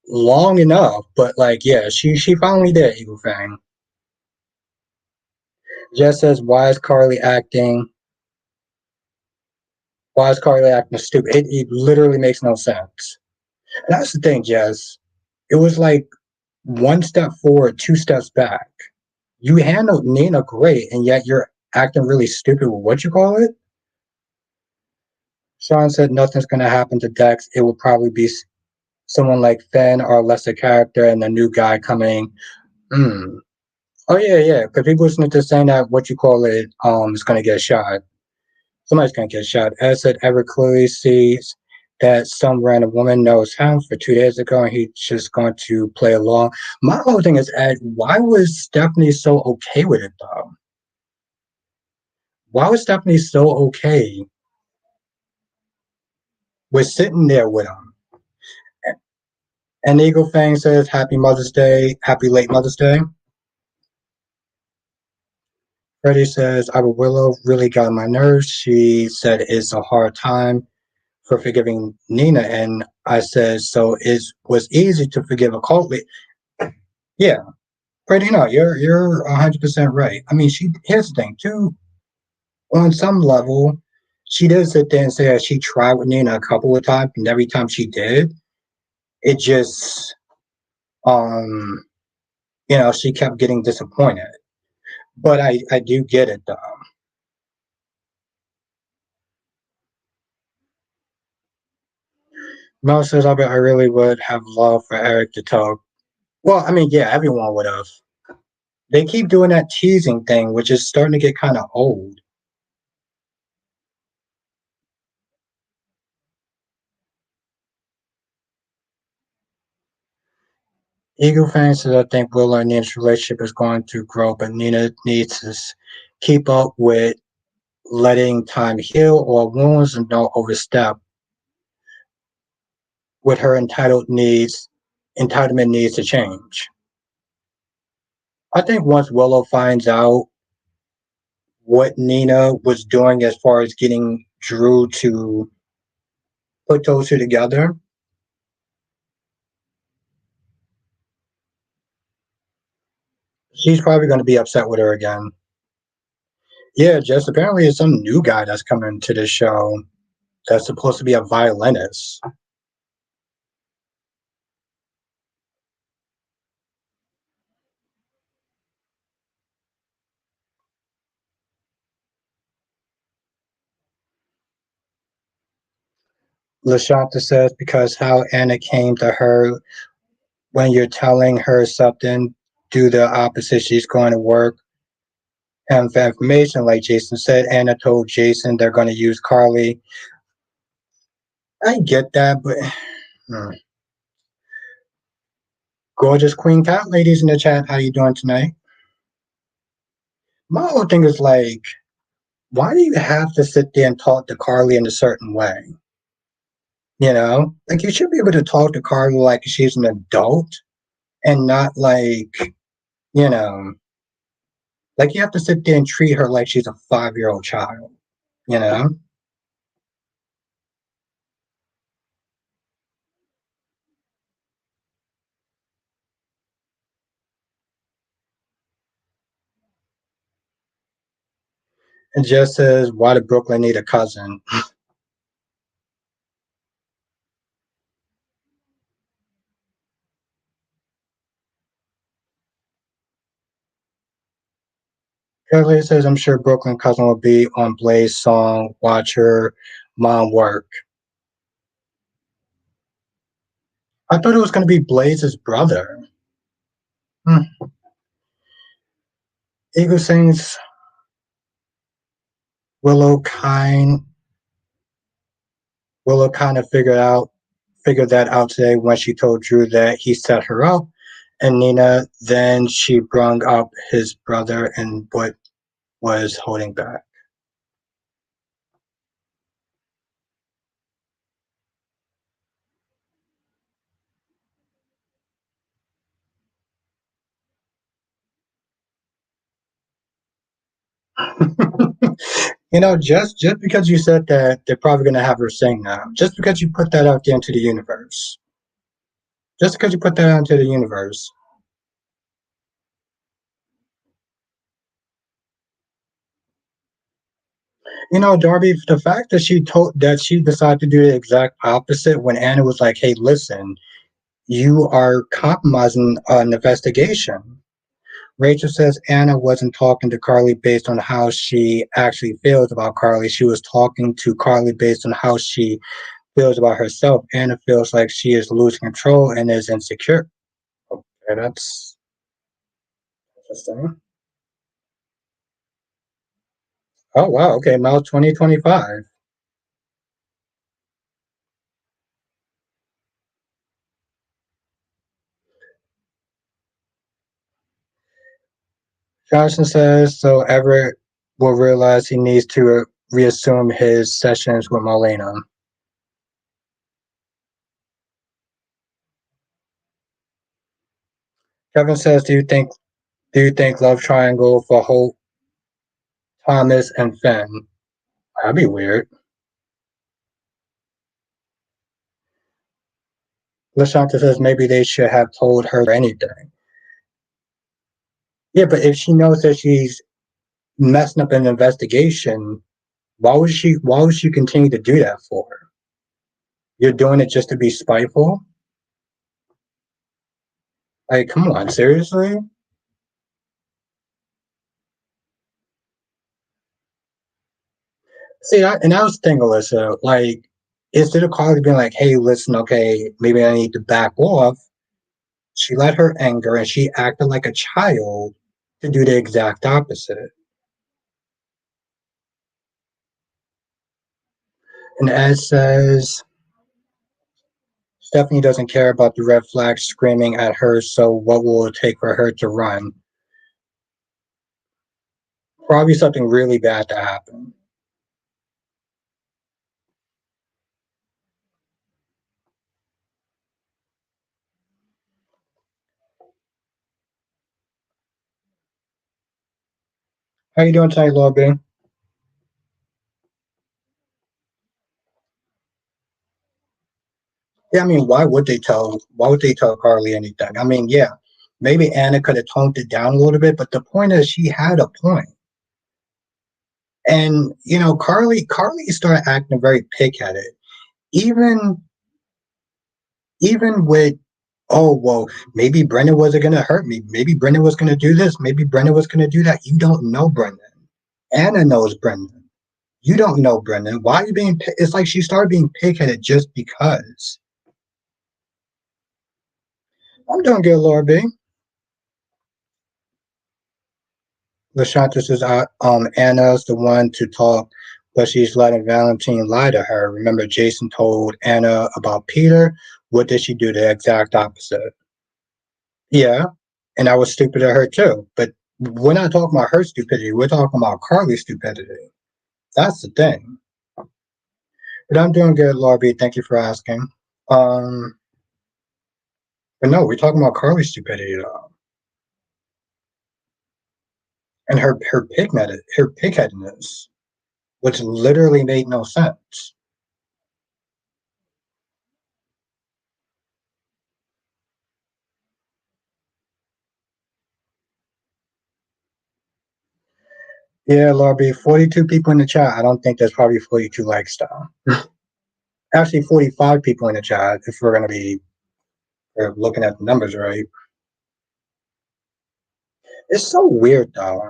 long enough, but like yeah, she finally did, Eagle Fang. Just says why is Carly acting stupid? It literally makes no sense. And that's the thing, Jess. It was like one step forward, 2 steps back. You handled Nina great, and yet you're acting really stupid with what you call it. Sean said nothing's going to happen to Dex. It will probably be someone like Finn or a lesser character and a new guy coming. Hmm. Oh yeah, yeah. Because people listening to saying that what you call it is going to get shot. Somebody's going to get shot. As said, Ever clearly sees that some random woman knows him for 2 days ago, and he's just going to play along. My whole thing is, Ed, why was Stephanie so okay with it though? Why was Stephanie so okay with sitting there with him? And Eagle Fang says, "Happy Mother's Day, happy late Mother's Day." Freddie says, "Our Willow really got on my nerves. She said it's a hard time for forgiving Nina, and I said so. It was easy to forgive a cult leader. Yeah, Freddie, no, you're 100% right. I mean, she here's the thing too. On some level, she did sit there and say that she tried with Nina a couple of times, and every time she did, it just um she kept getting disappointed. But I do get it though. Mel says, I bet I really would have loved for Eric to talk. Well, I mean, yeah, everyone would have. They keep doing that teasing thing, which is starting to get kind of old. Eagle fans says, I think Willow and Nina's relationship is going to grow, but Nina needs to keep up with letting time heal or wounds and don't overstep with her entitlement needs to change. I think once Willow finds out what Nina was doing as far as getting Drew to put those two together, she's probably going to be upset with her again. Yeah, just apparently it's some new guy that's coming to this show that's supposed to be a violinist. LaShanta says because how Anna came to her when you're telling her something, do the opposite. She's going to work and for information, like Jason said. Anna told Jason they're going to use Carly. I get that, but hmm. Gorgeous Queen Cat ladies in the chat, how you doing tonight? My whole thing is like, why do you have to sit there and talk to Carly in a certain way? You know, like you should be able to talk to Carly like she's an adult and not like, you know, like you have to sit there and treat her like she's a 5-year old child, you know? It just says, why did Brooklyn need a cousin? Carly says, I'm sure Brooklyn cousin will be on Blaze song, watch her mom work. I thought it was going to be Blaze's brother. Hmm. Eagle sings Willow kind Willow kind of figured that out today when she told Drew that he set her up, and Nina then she brung up his brother and what was holding back. Just because you said that they're probably gonna have her sing now, just because you put that out there into the universe, just because you put that out into the universe. Darby, the fact that she decided to do the exact opposite when Anna was like, "Hey, listen, you are compromising an investigation." Rachel says Anna wasn't talking to Carly based on how she actually feels about Carly. She was talking to Carly based on how she feels about herself. Anna feels like she is losing control and is insecure. Okay, that's interesting. Oh wow, okay, now 2025. Johnson says so Everett will realize he needs to reassume his sessions with Marlena. Kevin says, do you think love triangle for Hope, Thomas, and Finn? That'd be weird. LaShanta says maybe they should have told her anything. Yeah, but if she knows that she's messing up an investigation, why would she continue to do that for? You're doing it just to be spiteful? Like, come on, seriously? See, and I was thinking, Alyssa, like, instead of Carly being like, hey, listen, okay, maybe I need to back off, she let her anger and she acted like a child to do the exact opposite. And Ed says, Stephanie doesn't care about the red flag screaming at her, so what will it take for her to run? Probably something really bad to happen. How you doing tonight, Lord B? Yeah, I mean, why would they tell Carly anything? I mean, yeah, maybe Anna could have toned it down a little bit, but the point is she had a point. And Carly started acting very pig-headed. Even even with, oh well, maybe Brendan wasn't gonna hurt me. Maybe Brendan was gonna do this. Maybe Brendan was gonna do that. You don't know Brendan. Anna knows Brendan. You don't know, Brendan. Why are you being? It's like she started being pig-headed just because. I'm doing good, Laura B. LaShanta says, Anna's the one to talk, but she's letting Valentine lie to her. Remember, Jason told Anna about Peter. What did she do? The exact opposite. Yeah, and I was stupid at her too. But we're not talking about her stupidity. We're talking about Carly's stupidity. That's the thing. But I'm doing good, Laura B. Thank you for asking. Um, but no, we're talking about Carly's stupidity though, and her pigheadedness, which literally made no sense. Yeah, Laura B. 42 people in the chat. I don't think there's probably 42 likes though. Actually, 45 people in the chat. If we're gonna be looking at the numbers right, it's so weird though.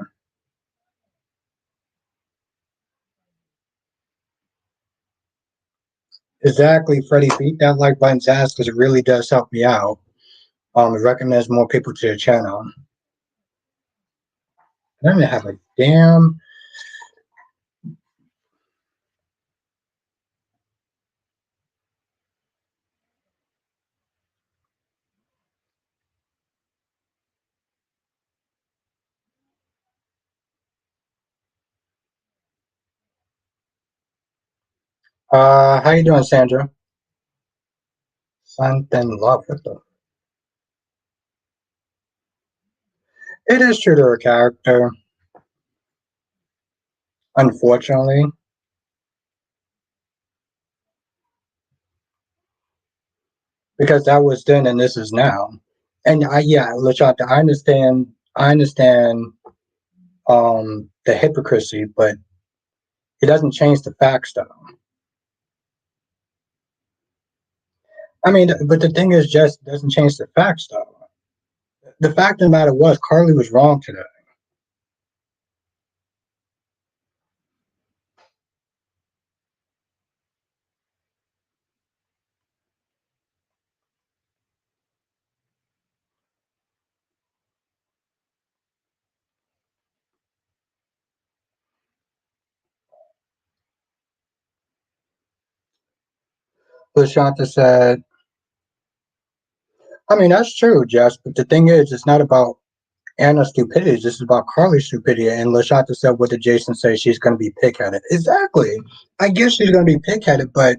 Exactly, Freddie. Beat that like button's ass because it really does help me out. It recommends more people to the channel. I don't even have a damn. How you doing, Sandra? Something love with them. It is true to her character, unfortunately, because that was then and this is now. And yeah, Lachata, I understand. I understand the hypocrisy, but it doesn't change the facts, though. I mean, but the thing is, just doesn't change the facts, though. The fact of the matter was, Carly was wrong today. Lashanta said, I mean, that's true, Jess, but the thing is, it's not about Anna's stupidity. This is about Carly's stupidity. And Lashanta said, what did Jason say? She's going to be pig-headed. Exactly. I guess she's going to be pig-headed, but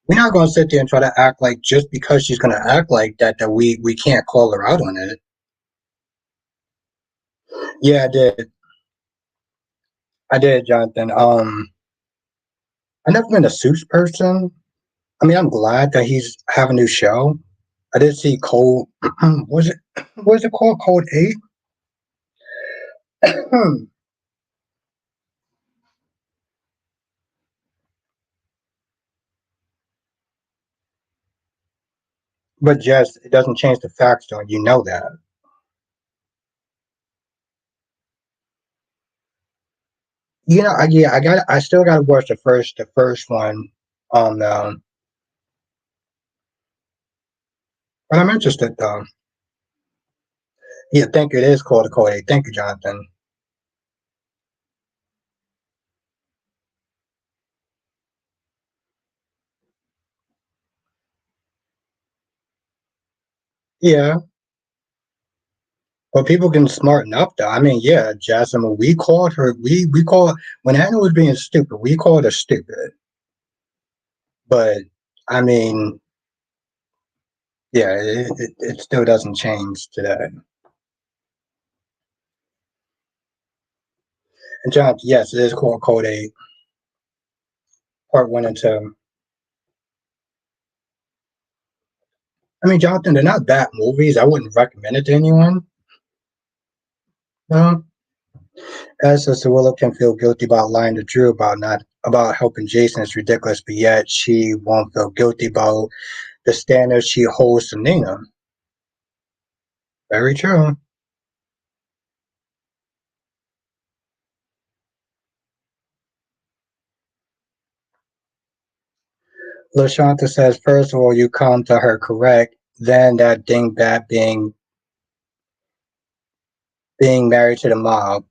we're not going to sit there and try to act like just because she's going to act like that, that we can't call her out on it. Yeah, I did. I did, Jonathan. I've never been a Suits person. I mean, I'm glad that he's having a new show. I did see Cold. Was it? Was it called Cold 8? But just it doesn't change the facts, though. You know that. You know, yeah, I still got to watch the first one. Um, but I'm interested though. Yeah, thank you. It is called Cold 8. Thank you, Jonathan. Yeah, but people can smarten up though. I mean, yeah, Jasmine. We called her. We called when Hannah was being stupid. We called her stupid. But I mean, yeah, it still doesn't change today. And John, yes, it is called Code 8, Part 1 and 2. I mean, Jonathan, they're not bad movies. I wouldn't recommend it to anyone. No. As Sister Willow can feel guilty about lying to Drew about helping Jason is ridiculous, but yet she won't feel guilty about the standards she holds to Nina. Very true. LaShanta says, first of all, you come to her correct, then that dingbat being married to the mob.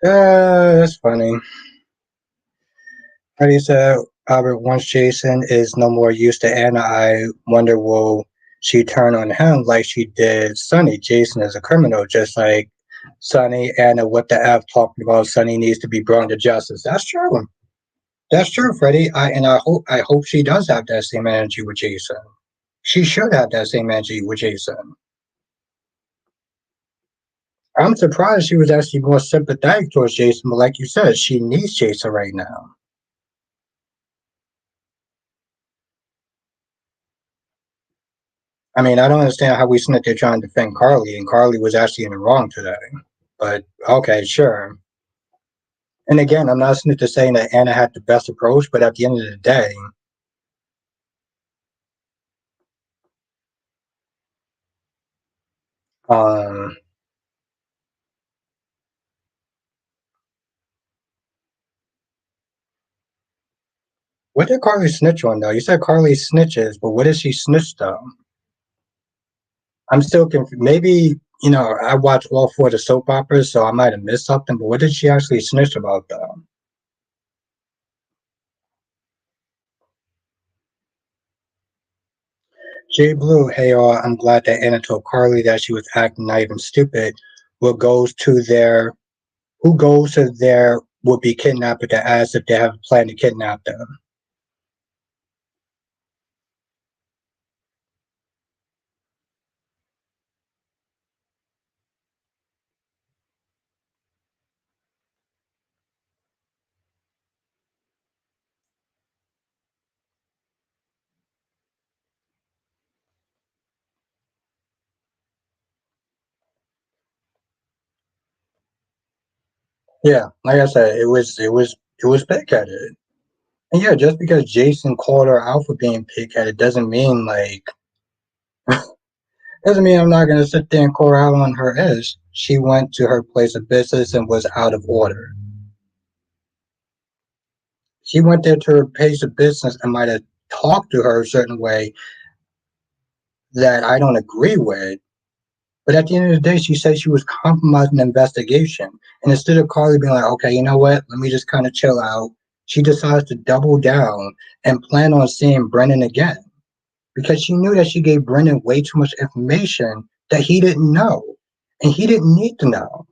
That's funny. Freddie said, Albert, once Jason is no more used to Anna, I wonder will she turn on him like she did Sonny? Jason is a criminal, just like Sonny. Anna, what the F talking about? Sonny needs to be brought to justice. That's true. That's true, Freddie. I hope she does have that same energy with Jason. She should have that same energy with Jason. I'm surprised she was actually more sympathetic towards Jason, but like you said, she needs Jason right now. I mean, I don't understand how we snipped there trying to defend Carly, and Carly was actually in the wrong today. But okay, sure. And again, I'm not snipped to saying that Anna had the best approach, but at the end of the day, um, what did Carly snitch on though? You said Carly snitches, but what did she snitch though? I'm still confused. Maybe I watched all four of the soap operas, so I might have missed something. But what did she actually snitch about though? Jay Blue, hey I'm glad that Anna told Carly that she was acting naive and stupid. What goes to their who goes to their would be kidnapper to ask if they have a plan to kidnap them. Yeah, like I said, it was pig-headed. And yeah, just because Jason called her out for being pig-headed doesn't mean I'm not gonna sit there and call her out on her edge. She went to her place of business and was out of order. She went there to her place of business and might have talked to her a certain way that I don't agree with. But at the end of the day, she said she was compromising the investigation. And instead of Carly being like, okay, you know what, let me just kind of chill out, she decides to double down and plan on seeing Brennan again because she knew that she gave Brennan way too much information that he didn't know. And he didn't need to know.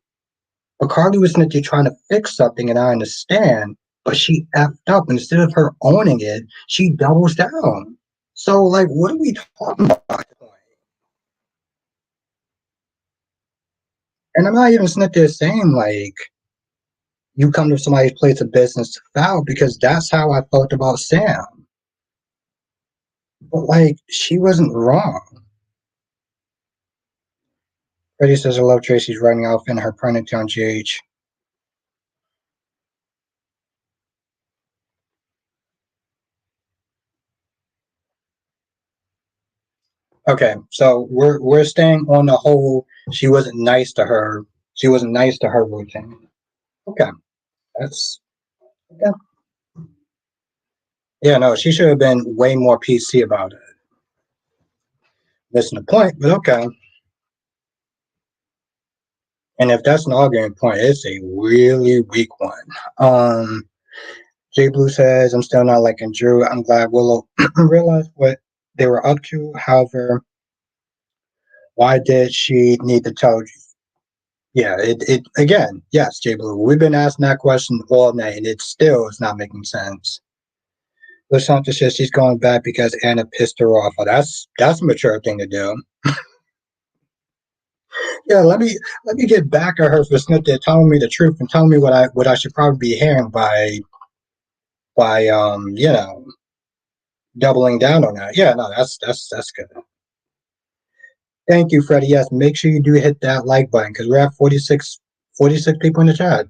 But Carly was meant to trying to fix something, and I understand, but she effed up. Instead of her owning it, she doubles down. So, like, what are we talking about? And I'm not even sitting there saying, like, you come to somebody's place of business to foul because that's how I felt about Sam. But like she wasn't wrong. Freddie says I love Tracy's writing off in her pregnancy on GH. Okay, so we're staying on the whole she wasn't nice to her. She wasn't nice to her routine. Okay. That's yeah. Yeah, no, she should have been way more PC about it. Missing the point, but okay. And if that's an arguing point, it's a really weak one. Jay Blue says, I'm still not liking Drew. I'm glad Willow realized what they were up to. However, why did she need to tell you? Yeah, it again, yes, Jay Blue. We've been asking that question all night and it still is not making sense. LaShanta says she's going back because Anna pissed her off. Well, that's a mature thing to do. Yeah, let me get back at her for Snip telling me the truth and telling me what I should probably be hearing by doubling down on that. Yeah, no, that's good. Thank you, Freddie. Yes, make sure you do hit that like button because we're at 46 people in the chat.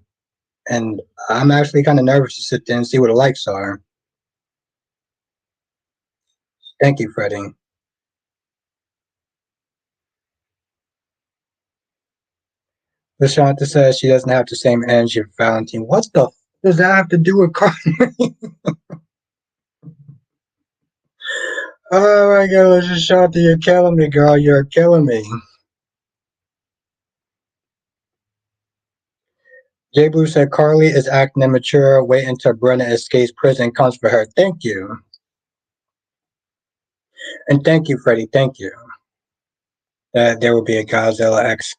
And I'm actually kind of nervous to sit there and see what the likes are. Thank you, Freddie. LaShanta says she doesn't have the same energy of Valentine. What the does that have to do with Carly? Oh my god, LaShanta, you're killing me, girl. You're killing me. J Blue said Carly is acting immature. Wait until Brenna escapes prison and comes for her. Thank you. And thank you, Freddie. Thank you. That there will be a Godzilla X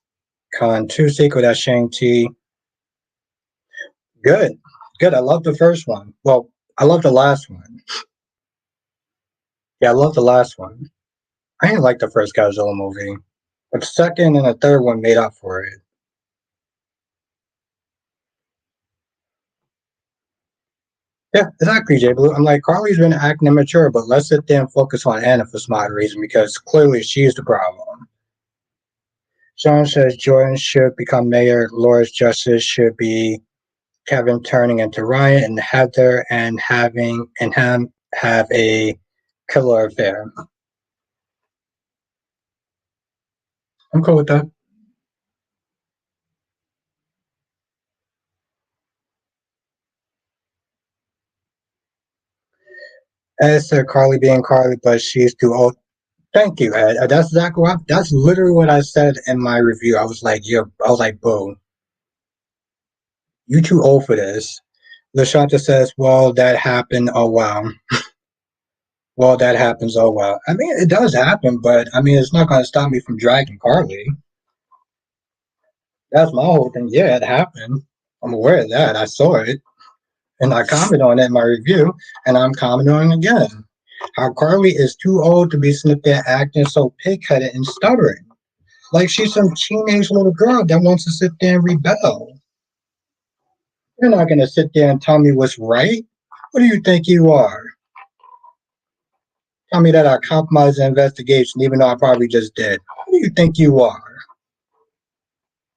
Con 2 sequel. That's Shang-Chi. Good. Good. I love the first one. Well, I love the last one. Yeah, I love the last one. I didn't like the first Godzilla movie. But the second and the third one made up for it. Yeah, exactly, J Blue. I'm like, Carly's been acting immature, but let's sit there and focus on Anna for some odd reason because clearly she's the problem. Sean says Jordan should become mayor. Laura's justice should be Kevin turning into Ryan and Heather and having and him have a killer affair. I'm cool with that. Ed said Carly being Carly, but she's too old. Thank you, Ed. That's exactly what that's literally what I said in my review. I was like, I was like, boo, you too old for this. LaShanta says, well, that happened. Oh wow. Well, that happens. Oh well. I mean, it does happen, but I mean, it's not going to stop me from dragging Carly. That's my whole thing. Yeah, it happened. I'm aware of that. I saw it, and I commented on it in my review, and I'm commenting on it again. How Carly is too old to be sitting there acting so pig-headed and stubborn. Like she's some teenage little girl that wants to sit there and rebel. You're not going to sit there and tell me what's right. What do you think you are? Tell me that I compromised the investigation, even though I probably just did. Who do you think you are?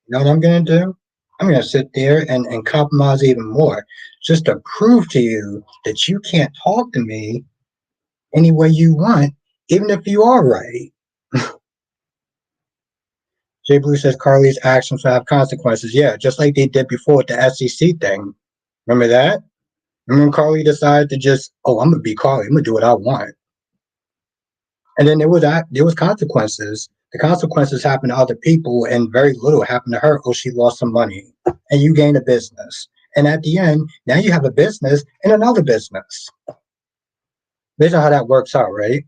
You know what I'm going to do? I'm going to sit there and compromise even more just to prove to you that you can't talk to me any way you want, even if you are right. Jay Blue says Carly's actions will have consequences. Yeah, just like they did before with the SEC thing. Remember that? Remember when Carly decided to just, oh, I'm gonna be Carly. I'm gonna do what I want. And then there was consequences. The consequences happened to other people, and very little happened to her. Oh, she lost some money, and you gained a business. And at the end, now you have a business and another business. Amazing how that works out, right?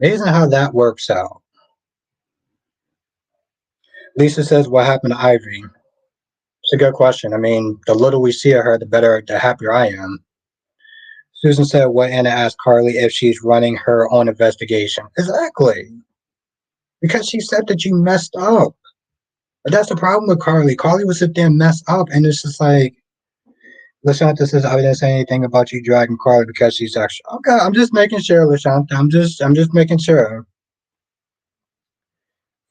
Amazing how that works out. Lisa says, "What happened to Ivy?" It's a good question. I mean, the little we see of her, the happier I am. Susan said, "What?" Anna asked Carly if she's running her own investigation. Exactly, because she said that you messed up. But that's the problem with Carly. Carly would sit there and mess up, and it's just like, Lashanta says, "I didn't say anything about you dragging Carly because she's extra." Okay, I'm just making sure, Lashanta. I'm just making sure.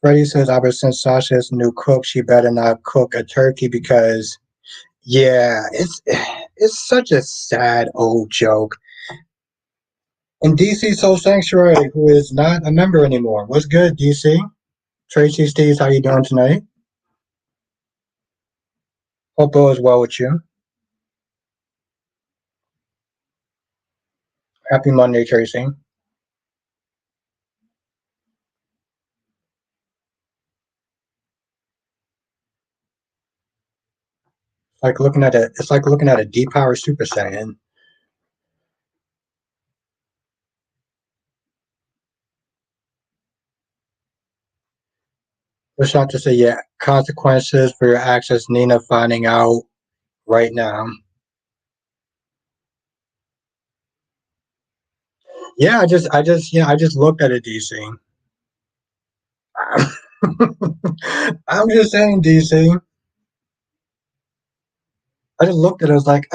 Freddie says, "Ever since Sasha's new cook, she better not cook a turkey because, yeah, it's such a sad old joke." And DC Soul Sanctuary, who is not a member anymore. What's good, DC? Tracy Steves, how you doing tonight? Hope all is well with you. Happy Monday, Tracy. It's like looking at a deep power Super Saiyan. Wish not to say yeah. Consequences for your actions. Nina finding out right now. Yeah, I just looked at it, DC. I'm just saying, DC. I just looked at it. I was like,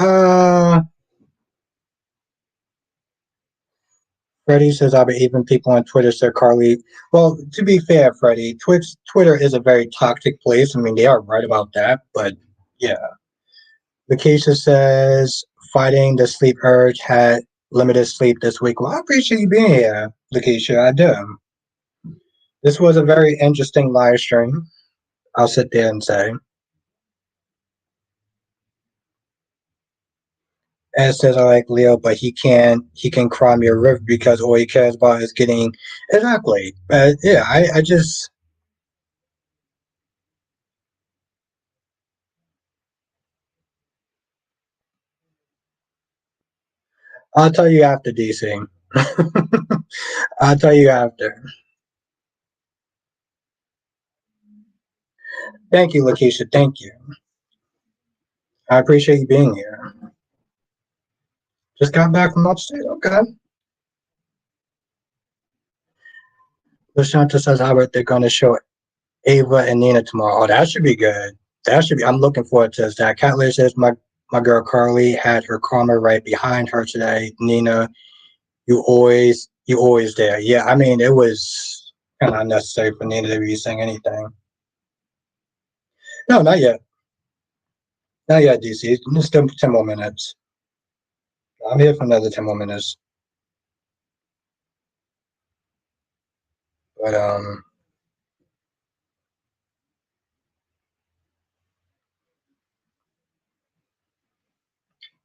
Freddie says I'll be even people on Twitter said Carly. Well, to be fair, Freddie, Twitter is a very toxic place. I mean, they are right about that, but yeah. Lakeisha says fighting the sleep urge had limited sleep this week. Well, I appreciate you being here, Lakeisha. I do. This was a very interesting live stream. I'll sit there and say. And it says I like Leo, but he can cry me a river because all he cares about is getting exactly. Yeah, I just I'll tell you after DC. I'll tell you after. Thank you, Lakeisha. Thank you. I appreciate you being here. Just got back from upstate. Okay. Lashanta says, Albert, they're going to show Ava and Nina tomorrow. Oh, that should be good. That should be. I'm looking forward to that. Cat Lady says, my girl Carly had her karma right behind her today. Nina, you always there. Yeah, I mean, it was kind of unnecessary for Nina to be saying anything. No, not yet. Not yet, DC. Just still 10 more minutes. I'm here for another 10 more minutes. But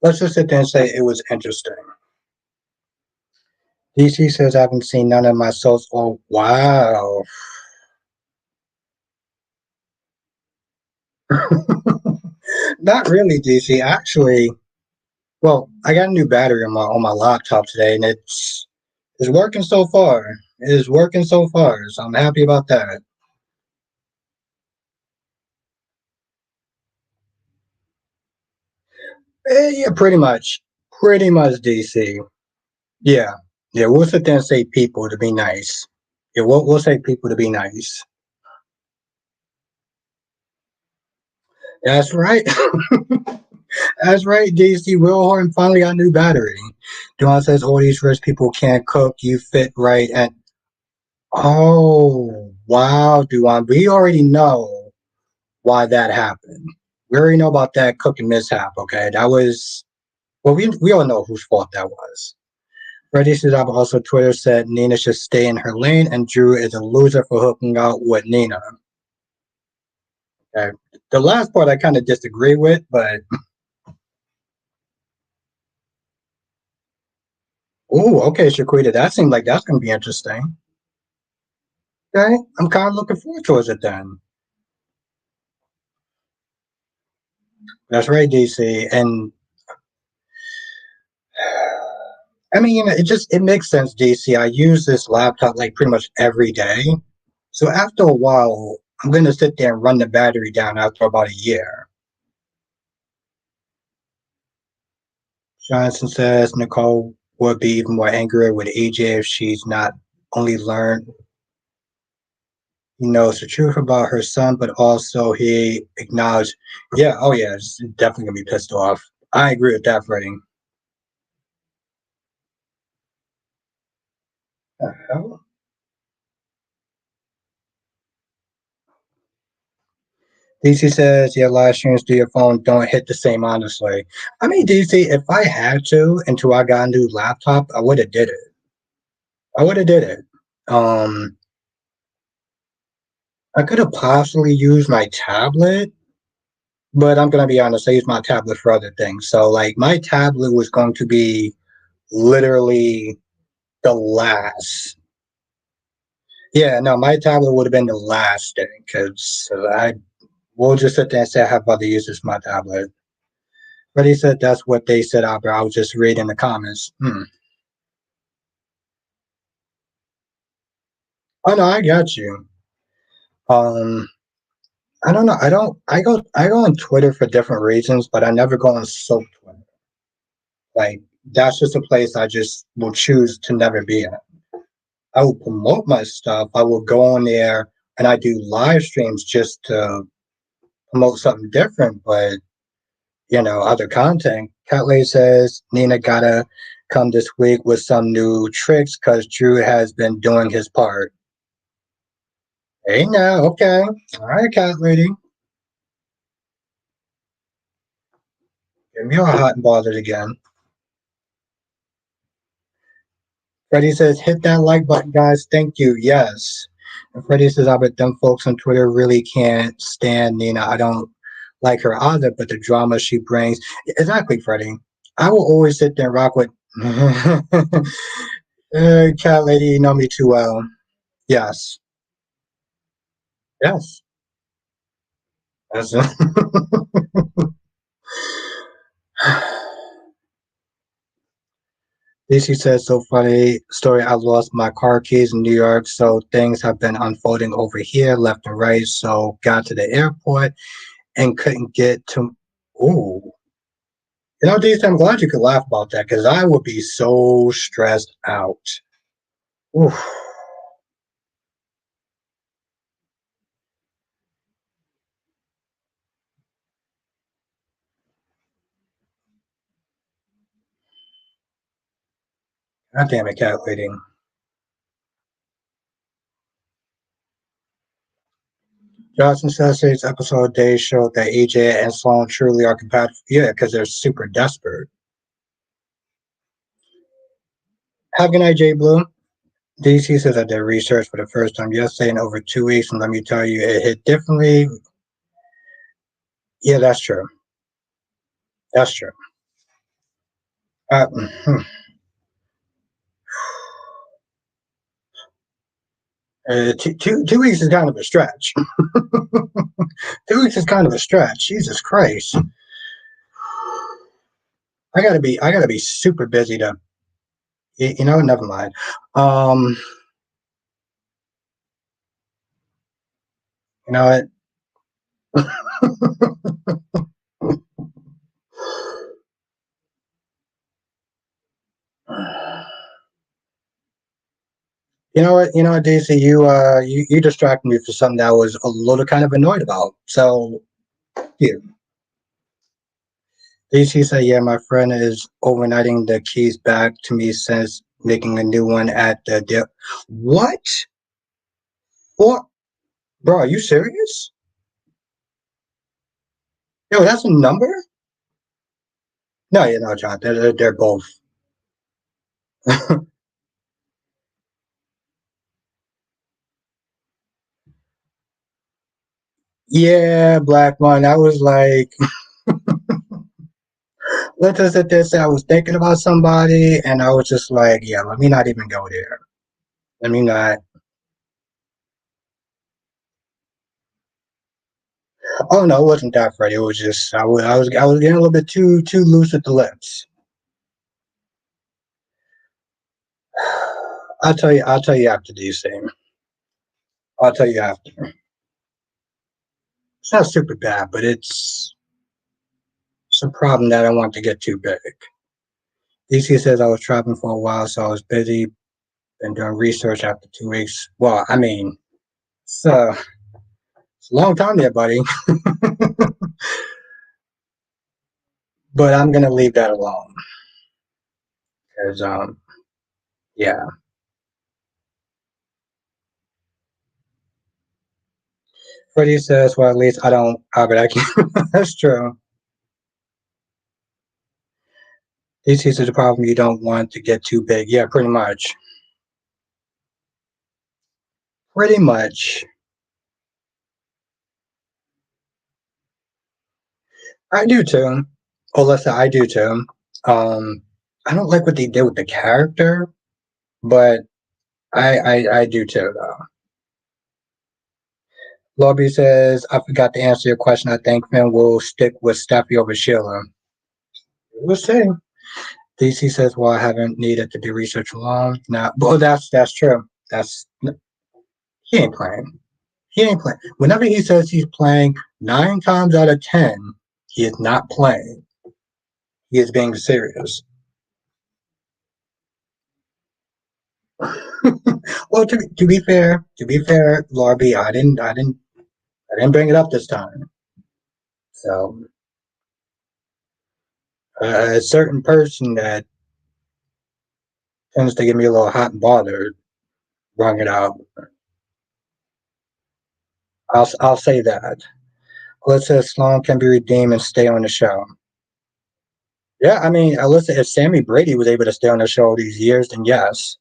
let's just sit there and say it was interesting. DC says I haven't seen none of my souls. Oh wow. Not really, DC. Actually, well, I got a new battery on my laptop today, and it's working so far. It is working so far, so I'm happy about that. Yeah, pretty much, DC. Yeah, yeah. We'll sit there and say people to be nice. Yeah, we'll say people to be nice. That's right. That's right, DC. Will Horton finally got a new battery. Duan says all these rich people can't cook. You fit right, and oh wow, Duan. We already know why that happened. We already know about that cooking mishap. Okay, that was well. We all know whose fault that was. Freddie says also Twitter said Nina should stay in her lane, and Drew is a loser for hooking out with Nina. Okay. The last part I kind of disagree with, but oh, okay, Shaquita, that seems like that's going to be interesting. Okay, I'm kind of looking forward towards it then. That's right, DC, and I mean, it makes sense, DC. I use this laptop like pretty much every day, so after a while, I'm going to sit there and run the battery down after about a year. Johnson says Nicole would be even more angry with AJ if she's not only learned he knows the truth about her son, but also he acknowledged, yeah, oh yeah, it's definitely gonna be pissed off. I agree with that, Freddie. DC says, yeah, live streams to your phone don't hit the same, honestly. I mean, DC, if I had to until I got a new laptop, I would have did it. I would have did it. Um, I could have possibly used my tablet, but I'm gonna be honest, I use my tablet for other things. So like my tablet was going to be literally the last. Yeah, no, my tablet would have been the last thing because I will just sit there and say I have other uses for my tablet. But he said that's what they said, Albert. I was just reading the comments. Oh no, I got you. Um, I don't know. I go on Twitter for different reasons, but I never go on Soap Twitter. Like that's just a place I just will choose to never be in. I will promote my stuff. I will go on there and I do live streams just to promote something different, but other content. Catley says Nina gotta come this week with some new tricks because Drew has been doing his part. Hey now, okay. All right, cat lady. Give me all hot and bothered again. Freddie says, hit that like button, guys. Thank you. Yes. Freddie says, I bet them folks on Twitter really can't stand Nina. I don't like her either, but the drama she brings. Exactly, Freddie. I will always sit there and rock with cat lady, you know me too well. Yes. Yes. That's DC says, so funny story. I lost my car keys in New York, so things have been unfolding over here, left and right. So got to the airport and couldn't get to. Ooh, you know, DC, I'm glad you could laugh about that because I would be so stressed out. Ooh, God damn it, cat lady. Johnson says today's episode of Day showed that AJ and Sloan truly are compatible. Yeah, because they're super desperate. Have a good night, Jay Blue. DC says I did research for the first time yesterday in over 2 weeks, and let me tell you, it hit differently. Yeah, that's true. That's true. Uh, 2 weeks is kind of a stretch. 2 weeks is kind of a stretch. Jesus Christ. I gotta be super busy to, you know, never mind. Um, you know what? You know what, Daisy, you distracted me for something that I was a little kind of annoyed about. So you. Daisy said, yeah, my friend is overnighting the keys back to me since making a new one at the dip. What? What? Bro, are you serious? Yo, that's a number? No, you know, John, they're both. Yeah, Black one. I was like, let's just sit there say I was thinking about somebody, and I was just like, yeah, let me not even go there. Let me not. Oh no, it wasn't that Freddie. It was just I was getting a little bit too loose with the lips. I'll tell you after these things. I'll tell you after. It's not super bad, but it's a problem that I want to get too big. DC says I was traveling for a while, so I was busy and doing research after 2 weeks. Well, I mean, it's a long time there, buddy. But I'm gonna leave that alone because yeah. Freddie says, well, at least I don't have it. I can. That's true. DC says the problem you don't want to get too big. Yeah, pretty much. Pretty much. I do too. Alyssa, I do too. Um, I don't like what they did with the character, but I do too though. Lobby says, I forgot to answer your question. I think Finn will stick with Steffi over Sheila. We'll see. DC says, well, I haven't needed to do research alone. Now, well, that's true. That's he ain't playing. He ain't playing. Whenever he says he's playing, 9 times out of 10, he is not playing. He is being serious. Well, to be fair, Larby, I didn't bring it up this time. So a certain person that tends to get me a little hot and bothered brought it out. I'll say that. Alyssa Sloan can be redeemed and stay on the show. Yeah, I mean, Alyssa, if Sammy Brady was able to stay on the show all these years, then yes.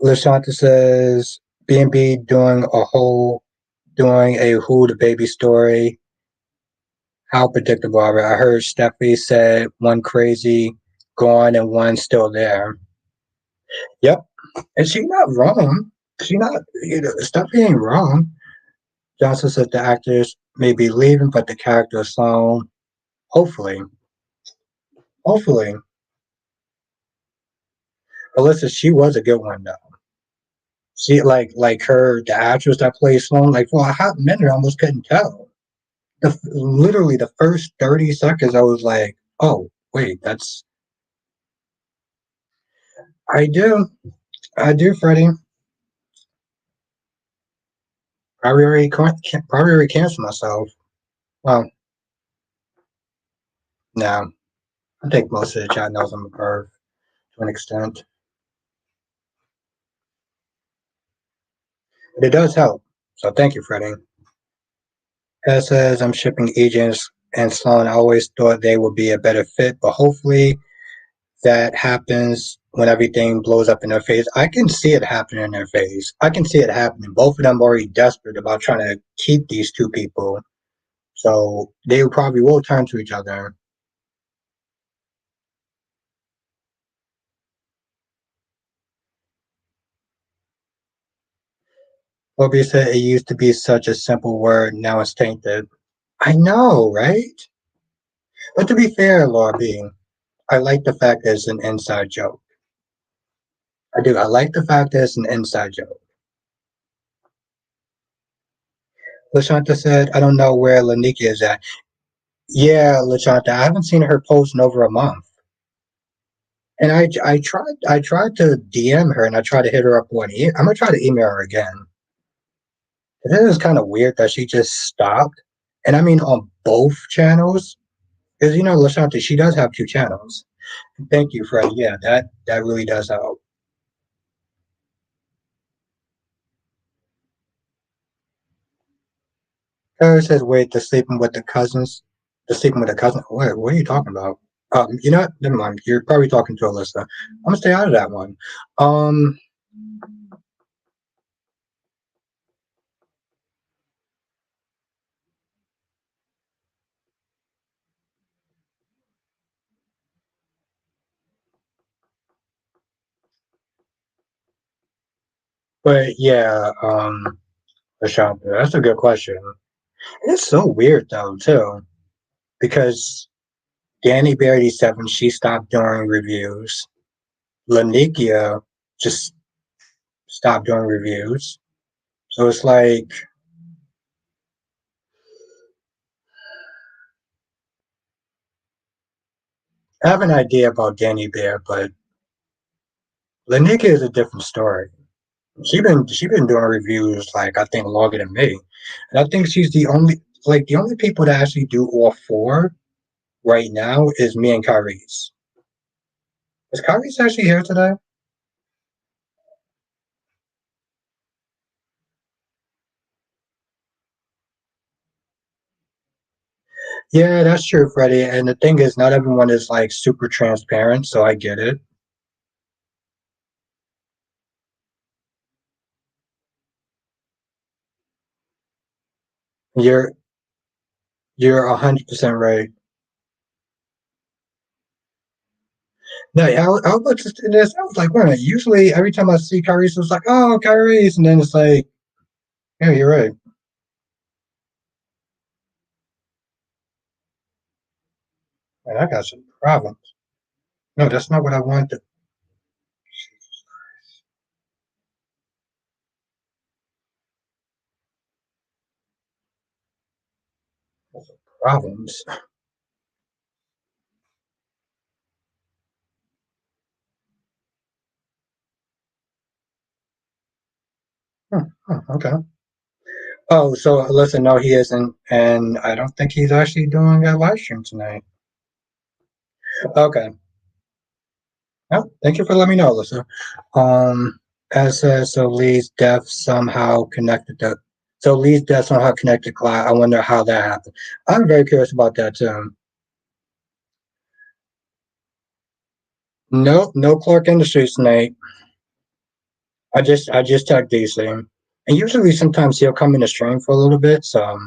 Lashanta says B&B doing a Who the Baby story. How predictable are we? I heard Steffi said one crazy gone and one still there. Yep. And she not wrong. She not, Steffi ain't wrong. Johnson said the actors may be leaving, but the character is slow. Hopefully. Hopefully. Alyssa, she was a good one though. She the actress that plays Sloan, like for a hot minute I almost couldn't tell. Literally the first 30 seconds I was like, oh wait, that's I do. I do, Freddie. Probably already canceled myself. Well, no. I think most of the chat knows I'm a perv to an extent. But it does help. So thank you, Freddie. As says I'm shipping agents and Sloan. I always thought they would be a better fit, but hopefully that happens when everything blows up in their face. I can see it happening in their face. I can see it happening. Both of them are already desperate about trying to keep these two people. So they probably will turn to each other. Obi said it used to be such a simple word, now it's tainted. I know, right? But to be fair, Laura B, I like the fact that it's an inside joke. I do. I like the fact that it's an inside joke. Lashanta said, I don't know where Lanika is at. Yeah, Lashanta, I haven't seen her post in over a month. And I tried to DM her and I tried to hit her up I'm gonna try to email her again. It is kind of weird that she just stopped. And I mean on both channels. Because Lashanta, she does have two channels. Thank you, Fred. Yeah, that really does help. Harry says, wait, the sleeping with the cousins. The sleeping with the cousin. What are you talking about? You know what? Never mind. You're probably talking to Alyssa. I'm gonna stay out of that one. Um, but yeah, Ashanta, that's a good question. It's so weird though, too, because Danny Barry 7, she stopped doing reviews. Lanikia just stopped doing reviews. So it's like I have an idea about Danny Bear, but Lanika is a different story. She been doing reviews like I think longer than me, and I think she's the only people that actually do all four right now is me and Kyrie's. Is Kyrie's actually here today? Yeah, that's true, Freddie. And the thing is, not everyone is like super transparent, so I get it. You're you're 100% right. No, I was about to say this. I was like, wait a minute. Usually, every time I see Kyrie's, it's like, oh, Kyrie's, and then it's like, yeah, you're right. And I got some problems. No, that's not what I wanted. Problems. Okay. Oh, so listen, no, he isn't, and I don't think he's actually doing a live stream tonight. Okay. Oh, thank you for letting me know, Alyssa. As says, so Lee's death somehow connected Clyde. I wonder how that happened. I'm very curious about that too. No, no Clark Industries tonight. I just checked DC. And usually, sometimes he'll come in the stream for a little bit. So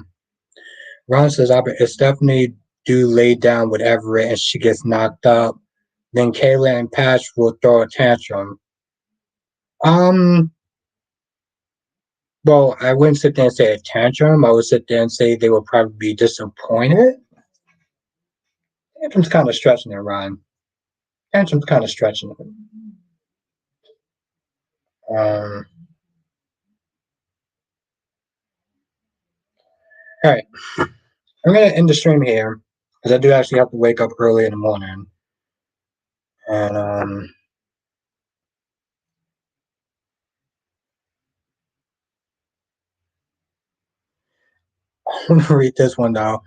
Ron says, Albert, it's definitely do lay down with Everett and she gets knocked up. Then Kayla and Patch will throw a tantrum. Um, well, I wouldn't sit there and say a tantrum. I would sit there and say they will probably be disappointed. Tantrum's kind of stretching it, Ron. Tantrum's kind of stretching it. Um, all right. I'm going to end the stream here because I do actually have to wake up early in the morning. And I'm going to read this one though.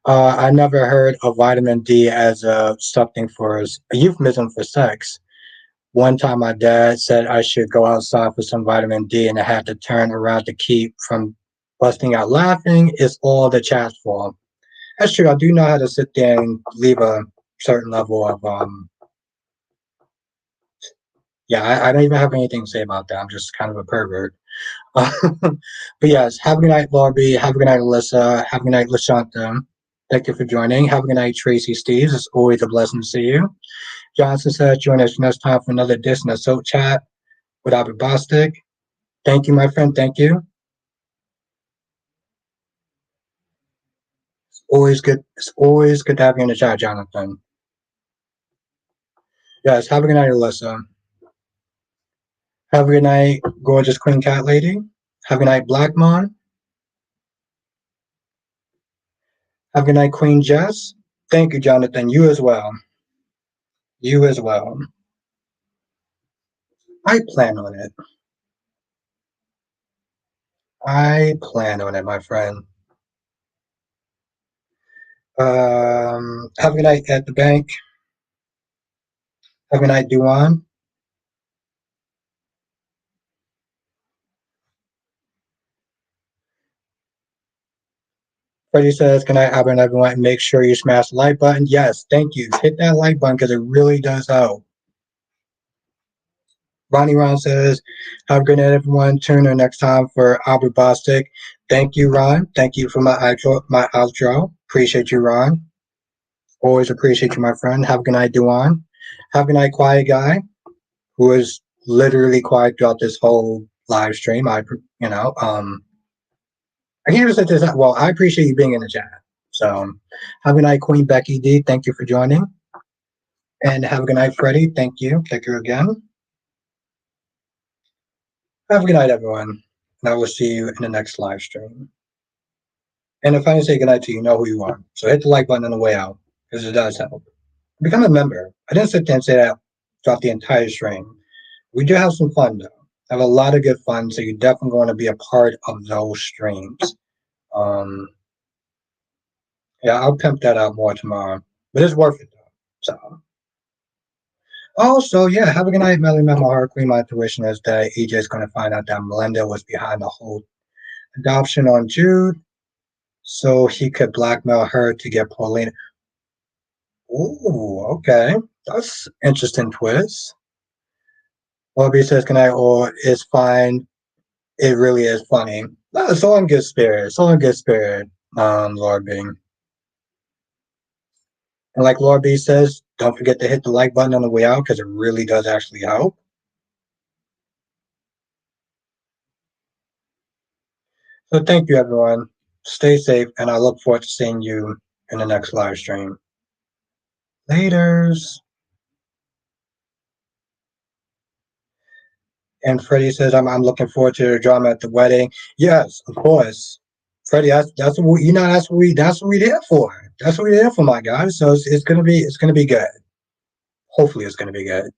I never heard of vitamin D as something for a euphemism for sex. One time my dad said I should go outside for some vitamin D and I had to turn around to keep from busting out laughing. It's all the chat's fault. That's true. I do know how to sit there and leave a certain level of yeah, I don't even have anything to say about that. I'm just kind of a pervert. But yes, have a good night, Lorby. Have a good night, Alyssa. Have a good night, LaShanta. Thank you for joining. Have a good night, Tracy Steves. It's always a blessing to see you. Johnson says, join us next time for another Dish and a Soap chat with Albert Bostic. Thank you, my friend. Thank you. Always good. It's always good to have you in the chat, Jonathan. Yes, have a good night, Alyssa. Have a good night, gorgeous Queen Cat Lady. Have a good night, Blackmon. Have a good night, Queen Jess. Thank you, Jonathan. You as well. You as well. I plan on it. I plan on it, my friend. Have a good night at the bank. Have a good night, Duan. Freddie says, "Can I have everyone make sure you smash the like button?" Yes, thank you. Hit that like button because it really does help. Ronnie Ron says, "Have a good night, everyone. Tune in next time for Albert Bostic." Thank you, Ron. Thank you for my outro. My outro. Appreciate you, Ron. Always appreciate you, my friend. Have a good night, Duan. Have a good night, Quiet Guy, who is literally quiet throughout this whole live stream. You know, I can't even say this. Well, I appreciate you being in the chat. So, have a good night, Queen Becky D. Thank you for joining. And have a good night, Freddie. Thank you. Thank you again. Have a good night, everyone. And I will see you in the next live stream. And if I didn't say good night to you, you know who you are. So hit the like button on the way out because it does help. Become a member. I didn't sit there and say that throughout the entire stream. We do have some fun, though. I have a lot of good fun, so you're definitely going to be a part of those streams. Um, yeah, I'll pimp that out more tomorrow. But it's worth it, though. So. Also, yeah, have a good night, Melly Memo Heart Queen. My tuition is that EJ's going to find out that Melinda was behind the whole adoption on Jude, so he could blackmail her to get Paulina. Ooh, okay. That's interesting twist. Obi says, "Can I?" Or it's fine. It really is funny. No, it's all in good spirit. It's all in good spirit, Lord Bing. And like Lord B says, don't forget to hit the like button on the way out because it really does actually help. So thank you, everyone. Stay safe, and I look forward to seeing you in the next live stream. Laters. And Freddie says, I'm looking forward to the drama at the wedding. Yes, of course. Freddie, that's what we, that's what we're there for. That's what we're there for, my guys. So it's gonna be good. Hopefully it's gonna be good.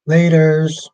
Laters.